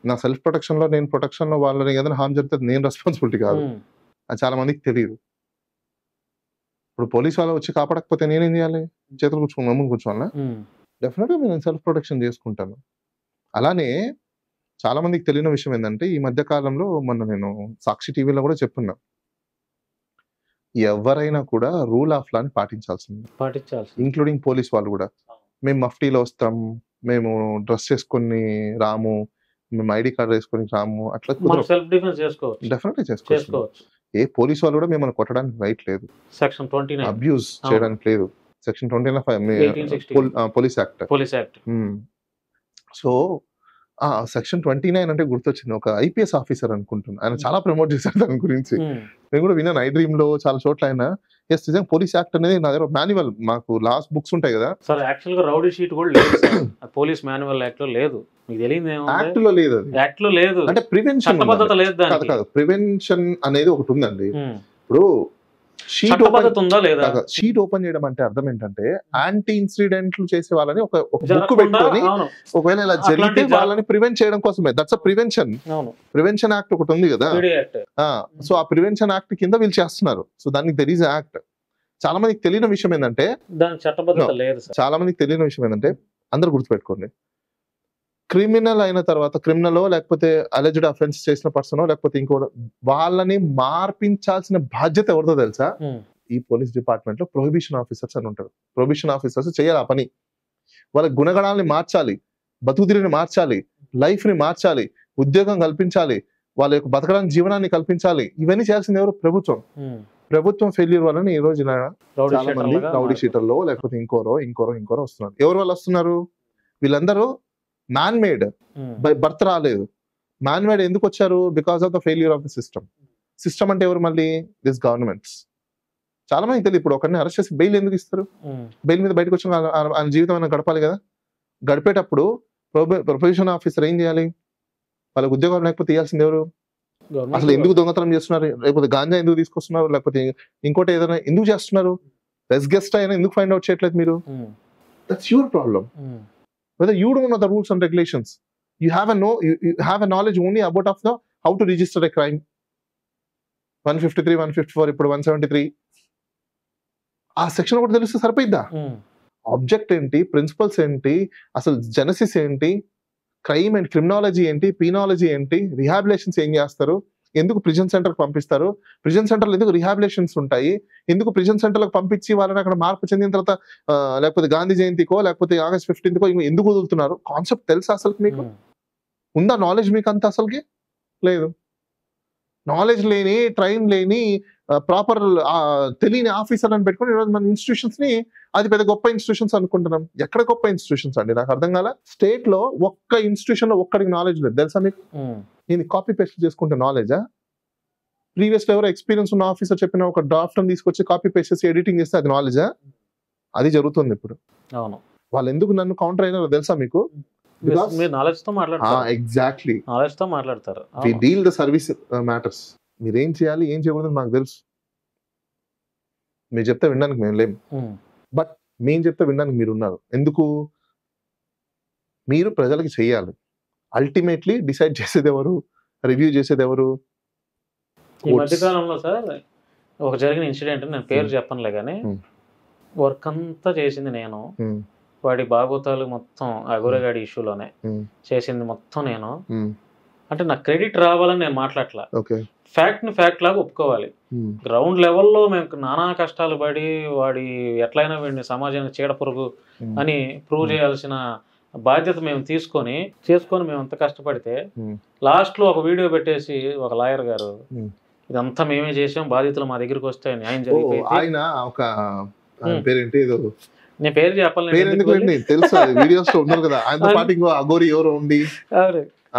నా సెల్ఫ్ ప్రొటెక్షన్ లో, నేను ప్రొటెక్షన్ లో వాళ్ళని ఏదైనా హార్మ్ జరిగితే నేను రెస్పాన్సిబిలిటీ కాదు. అది చాలా మందికి తెలియదు. ఇప్పుడు పోలీస్ వాళ్ళు వచ్చి కాపాడకపోతే నేనేం చేయాలి? చేతులు కూర్చొని మమ్మల్ని కూర్చోవాలా? డెఫినెట్ గా నేను సెల్ఫ్ ప్రొటెక్షన్ చేసుకుంటాను. అలానే చాలా మందికి తెలియని విషయం ఏంటంటే, ఈ మధ్య కాలంలో నేను సాక్షి టీవీలో కూడా చెప్పున్నా, ఎవరైనా కూడా రూల్ ఆఫ్ లా ని పాటించాల్సింది, ఇంక్లూడింగ్ పోలీస్ వాళ్ళు కూడా. మేము మఫ్టీలో వస్తాం, మేము డ్రెస్ చేసుకొని రాము, మేము ID కార్డు వేసుకొని రాము, అట్లా డెఫినెట్గా చేసుకోవచ్చు. ఏ పోలీస్ వాళ్ళు కూడా మిమ్మల్ని కొట్టడానికి రైట్ లేదు, సెక్షన్ 29 అబ్యూస్ చేయడానికి లేదు, section 29 police act. So section 29 అంటే గుర్తొచ్చింది, ఒక IPS ఆఫీసర్ అనుకుంటున్నాను, ఆయన చాలా ప్రమోట్ చేశారు దాని గురించి. నేను కూడా విన్నాను, iDream లో చాలా చోట్ల. ఆయన నిజంగా పోలీస్ యాక్ట్ అనేది నా దగ్గర మాన్యువల్, మాకు లాస్ట్ బుక్స్ ఉంటాయి కదా సార్. యాక్చువల్ గా రౌడీ షీట్ కూడా లేదు పోలీస్ మాన్యువల్ యాక్ట్ లో లేదు. మీకు తెలియదు, యాక్ట్ లో లేదు, యాక్ట్ లో లేదు. అంటే ప్రివెన్షన్ కాదు, ప్రివెన్షన్ అనేది ఒకటి ఉందండి. ఇప్పుడు షీట్ ఓపెన్ చేయడం అంటే అర్థం ఏంటంటే, యాంటీ ఇన్సిడెంట్లు చేసే వాళ్ళని ఒక బుక్ పెట్టుకొని, ఒకవేళ ఇలా జరిగితే వాళ్ళని ప్రివెంట్ చేయడం కోసమే. దట్స్ ప్రివెన్షన్ యాక్ట్ ఒకటి ఉంది కదా. సో ఆ ప్రివెన్షన్ యాక్ట్ కింద వీళ్ళు చేస్తున్నారు. సో దానికి దెర్ ఈస్ యాక్ట్. చాలా మందికి తెలియని విషయం ఏంటంటే, అందరూ గుర్తుపెట్టుకోండి, క్రిమినల్ అయిన తర్వాత, క్రిమినల్ లేకపోతే అలెజ్డ్ అఫెన్స్ చేసిన పర్సన్ లేకపోతే ఇంకోటి, వాళ్ళని మార్పించాల్సిన బాధ్యత ఎవరిదో తెలుసా? ఈ పోలీస్ డిపార్ట్మెంట్ లో ప్రొహిబిషన్ ఆఫీసర్స్ అని ఉంటారు. ప్రొహిబిషన్ ఆఫీసర్స్ చేయాలి ఆ పని. వాళ్ళ గుణగణాలని మార్చాలి, బతుకుదిరిని మార్చాలి, లైఫ్ ని మార్చాలి, ఉద్యోగం కల్పించాలి, వాళ్ళ యొక్క బతకడానికి జీవనాన్ని కల్పించాలి. ఇవన్నీ చేయాల్సింది ఎవరు? ప్రభుత్వం. ప్రభుత్వం ఫెయిల్యూర్ వలన ఈ రోజు చాలా మంది రౌడీ షీటర్లో లేకపోతే ఇంకోరో వస్తున్నారు. ఎవరు వాళ్ళు వస్తున్నారు? వీళ్ళందరూ మ్యాన్ మేడ్, బై బర్త్ రాలేదు. మ్యాన్ మేడ్ ఎందుకు వచ్చారు? Because of the failure of the system. System అంటే ఎవరు? మళ్ళీ దిస్ గవర్నమెంట్స్. చాలా మంది తెలియదు. ఇప్పుడు ఒకరిని అరెస్ట్ చేసి బెయిల్ ఎందుకు ఇస్తారు? బెయిల్ మీద బయటకు వచ్చిన ఆయన జీవితం అయినా గడపాలి కదా. గడిపేటప్పుడు ప్రొహిబిషన్ ఆఫీసర్ ఏం చేయాలి? వాళ్ళకి ఉద్యోగం లేకపోతే ఇవ్వాల్సింది ఎవరు? అసలు ఎందుకు దొంగతనం చేస్తున్నారు, లేకపోతే గాంజా ఎందుకు తీసుకొస్తున్నారు, లేకపోతే ఇంకోటి ఏదైనా ఎందుకు చేస్తున్నారు? గెస్ట్ అయినా ఎందుకు ఫైండ్ అవుట్ చేయట్లేదు మీరు? That's your problem. Whether you don't know the rules and regulations, you have a knowledge only about of the how to register a crime. 153, 154, ఇప్పుడు 173. ఆ సెక్షన్ కూడా తెలిస్తే సరిపోయిద్దా? ఆబ్జెక్ట్ ఏంటి, ప్రిన్సిపల్స్ ఏంటి, అసలు జెనసిస్ ఏంటి, క్రైమ్ అండ్ క్రిమినాలజీ ఏంటి, పీనాలజీ ఏంటి, రిహాబిలేషన్స్ ఏం చేస్తారు, ఎందుకు ప్రిజన్ సెంటర్కి పంపిస్తారు, ప్రిజన్ సెంటర్లో ఎందుకు రిహాబిలేషన్స్ ఉంటాయి, ఎందుకు ప్రిజన్ సెంటర్లకు పంపించి వాళ్ళని అక్కడ మార్పు చెందిన తర్వాత లేకపోతే గాంధీ జయంతికో లేకపోతే ఆగస్ట్ 15కో ఎందుకు వదులుతున్నారు, కాన్సెప్ట్ తెలుసా అసలు మీకు? ఉందా నాలెడ్జ్ మీకు అంతా? అసలుకి లేదు. నాలెడ్జ్ లేని, ట్రైన్ లేని, ప్రాపర్ తెలియని ఆఫీసర్ అని పెట్టుకుని ఈరోజు మన ఇన్స్టిట్యూషన్స్ ని అది పెద్ద గొప్ప ఇన్స్టిట్యూషన్స్ అనుకుంటున్నాం. ఎక్కడ గొప్ప ఇన్స్టిట్యూషన్స్ అండి? నాకు అర్థం కాల. స్టేట్ లో ఒక్క ఇన్స్టిట్యూషన్ లో ఒక్కడికి నాలెడ్జ్ లేదు తెలుసా మీకు? నేను కాపీ పేస్ట్ చేసుకుంటే నాలెడ్జా? ప్రీవియస్ లో ఎవరో ఎక్స్పీరియన్స్ ఉన్న ఆఫీసర్ చెప్పిన ఒక డ్రాఫ్ట్ తీసుకొచ్చి కాపీ పేస్ట్ చేసి ఎడిటింగ్ చేస్తే అది నాలెడ్జా? అది జరుగుతుంది ఇప్పుడు. అవును. వాళ్ళు ఎందుకు నన్ను కౌంటర్ అయినారో తెలుసా మీకు? ఎగ్జాక్ట్లీ, మాట్లాడతారు. We deal the service matters. మీరేం చేయాలి, ఏం చేయకూడదు మాకు తెలుసు. మీరు చెప్తే వినడానికి మేము లేము, బట్ మేము చెప్తే వినడానికి మీరు ఉన్నారు. ఎందుకు? మీరు ప్రజలకి చెయ్యాలి. అల్టిమేట్లీ డిసైడ్ చేసేది ఎవరు, రివ్యూ చేసేది ఎవరు? ఈ మధ్యకాలంలో సార్ ఒక జరిగిన ఇన్సిడెంట్, నేను పేరు చెప్పనులే కానీ, వర్క్ అంతా చేసింది నేను, వాడి బాగోతాలు మొత్తం అగోరగాడి ఇష్యూలోనే చేసింది మొత్తం నేను. అంటే నాకు క్రెడిట్ రావాలని నేను మాట్లాడలా, ఫ్యాక్ట్ ని ఫ్యాక్ట్ లాగా ఒప్పుకోవాలి. గ్రౌండ్ లెవెల్లో మేము నానా కష్టాలు పడి వాడి ఎట్లయినా వీడిని సమాజానికి చీడపురుగు అని ప్రూవ్ చేయాల్సిన బాధ్యత మేము చేసుకొని మేము అంత కష్టపడితే లాస్ట్ లో ఒక వీడియో పెట్టేసి ఒక లాయర్ గారు ఇదంతా మేమే చేసాం, బాధితులు మా దగ్గరికి వస్తే న్యాయం జరిగిపోయింది. ఆయన ఒక పేరేంటి, నేను పేరు చెప్పాలి తెలుసు, వీడియోస్ లో ఉన్నారు కదా, ఆయనతో పాటు ఇంకో అగోరి ఎవరో ఉండి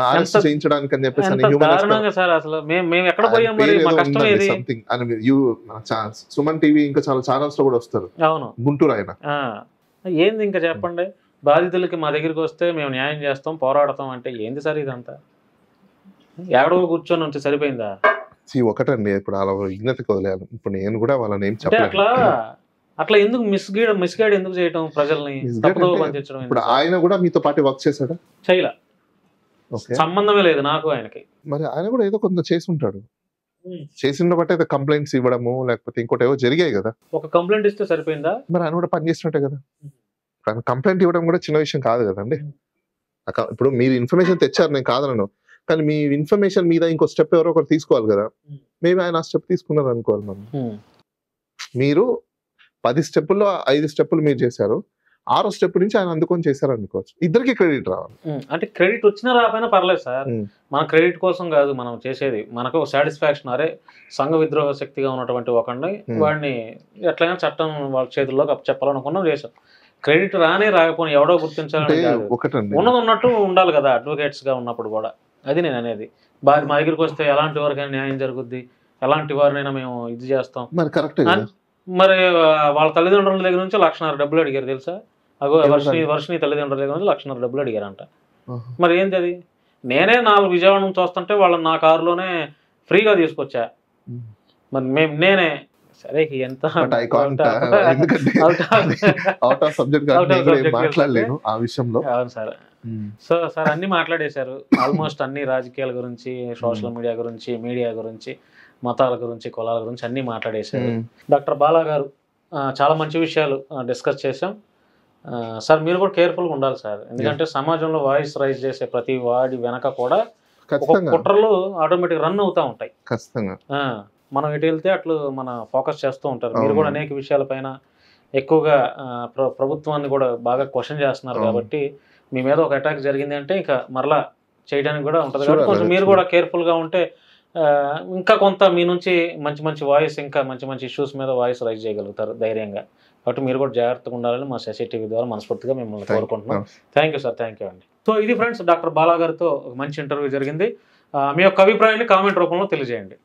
అరెస్ట్ చేయించడానికి అని చెప్పేసి దారుణంగా సార్. అసలు మేము ఎక్కడ పోయాం మరి, మా కష్టం ఏది? సుమన్ టీవీ ఇంకా చాలా ఛానల్స్ లో కూడా వస్తారు. అవును, గుంటూరు ఆయన. ఏంది ఇంకా చెప్పండి, బాధితులకి మా దగ్గరికి వస్తే మేము న్యాయం చేస్తాం, పోరాడతాం అంటే ఏంది సార్ ఇదంతా? ఎక్కడో కూర్చొని ఉంటే సరిపోయిందా? ఒకటండి, ఇప్పుడు అలా విజ్ఞతకి వదిలేయాలి. ఇప్పుడు నేను కూడా వాళ్ళని ఏం చెప్పలేదు. అట్లా ఎందుకు మిస్గైడ్ ఎందుకు చేయటం ప్రజల్ని, తప్పుదో పండించడం? ఇప్పుడు ఆయన కూడా మీతో పాటు వర్క్ చేశాడా? చేయలే, సంబంధమే లేదు నాకు ఆయనకి. మరి ఆయన కూడా ఏదో కొంత చేసి ఉంటాడు. చేసిన బట్టి అయితే కంప్లైంట్స్ ఇవ్వడము లేకపోతే ఇంకోటి ఏవో జరిగాయి కదా. ఒక కంప్లైంట్ ఇస్తే సరిపోయిందా? మరి ఆయన కూడా పని చేసినట్టే కదా. కంప్లైంట్ ఇవ్వడం కూడా చిన్న విషయం కాదు కదండి. ఇప్పుడు మీరు ఇన్ఫర్మేషన్ తెచ్చారు, నేను కాదనను, కానీ మీ ఇన్ఫర్మేషన్ మీద ఇంకో స్టెప్ ఎవరో ఒకరు తీసుకోవాలి కదా. మేబీ ఆయన ఆ స్టెప్ తీసుకున్నారు అనుకోవాలి. మనం మీరు 10 స్టెప్పుల్లో 5 స్టెప్పులు మీరు చేశారు, 6వ స్టెప్ నుంచి ఆయన అందుకొని చేశారు అనుకోవచ్చు. ఇద్దరికి క్రెడిట్ రావాలి. అంటే క్రెడిట్ వచ్చినా రాకపోయినా పర్లేదు సార్, మన క్రెడిట్ కోసం కాదు మనం చేసేది, మనకు సాటిస్ఫాక్షన్. అరే సంఘ విద్రోహ శక్తిగా ఉన్నటువంటి ఒకడిని వాడిని ఎట్లయినా చట్టం వాళ్ళ చేతుల్లోకి చెప్పాలనుకున్నాం, చేసాం. క్రెడిట్ రాకపోయినా ఎవడో గుర్తించాలని ఉన్నది ఉన్నట్టు ఉండాలి కదా అడ్వకేట్స్ గా ఉన్నప్పుడు కూడా. అది నేను అనేది. మా దగ్గరికి వస్తే ఎలాంటి వారికైనా న్యాయం జరుగుద్ది, ఎలాంటి వారినైనా మేము ఇది చేస్తాం. మరి కరెక్ట్. మరి వాళ్ళ తల్లిదండ్రుల దగ్గర నుంచి 1,50,000 డబ్బులు అడిగారు తెలుసా? అగో వర్షిని తల్లిదండ్రుల దగ్గర నుంచి 1,50,000 డబ్బులు అడిగారంట. మరి ఏంటి అది? నేనే 4 విజయవాడ నుంచి వస్తుంటే వాళ్ళని నా కారులోనే ఫ్రీగా తీసుకొచ్చా. మరి నేనే సరే ఎంత మాట్లాడలేను ఆ విషయంలో. అవును సార్. సో సార్ అన్ని మాట్లాడేశారు, ఆల్మోస్ట్ అన్ని రాజకీయాల గురించి, సోషల్ మీడియా గురించి, మీడియా గురించి, మతాల గురించి, కులాల గురించి అన్ని మాట్లాడేశారు. డాక్టర్ బాలా గారు చాలా మంచి విషయాలు డిస్కస్ చేసాం సార్. మీరు కూడా కేర్ఫుల్గా ఉండాలి సార్, ఎందుకంటే సమాజంలో వాయిస్ రైజ్ చేసే ప్రతి వాడి వెనక కూడా కుట్రలు ఆటోమేటిక్ రన్ అవుతా ఉంటాయి. మనం ఎటు వెళ్తే అట్లు మన ఫోకస్ చేస్తూ ఉంటారు. మీరు కూడా అనేక విషయాలపైన ఎక్కువగా ప్రభుత్వాన్ని కూడా బాగా క్వశ్చన్ చేస్తున్నారు కాబట్టి మీ మీద ఒక అటాక్ జరిగింది అంటే ఇంకా మరలా చేయడానికి కూడా ఉంటుంది కాబట్టి కొంచెం మీరు కూడా కేర్ఫుల్గా ఉంటే ఇంకా కొంత మీ నుంచి మంచి మంచి వాయిస్, ఇంకా మంచి మంచి ఇష్యూస్ మీద వాయిస్ రైజ్ చేయగలుగుతారు ధైర్యంగా. కాబట్టి మీరు కూడా జాగ్రత్తగా ఉండాలని మా SSTV ద్వారా మనస్ఫూర్తిగా మిమ్మల్ని కోరుకుంటున్నాం. Thank you sir, thank you అండి. సో ఇది ఫ్రెండ్స్, డాక్టర్ బాలా గారితో ఒక మంచి ఇంటర్వ్యూ జరిగింది. మీ యొక్క అభిప్రాయాన్ని కామెంట్ రూపంలో తెలియజేయండి.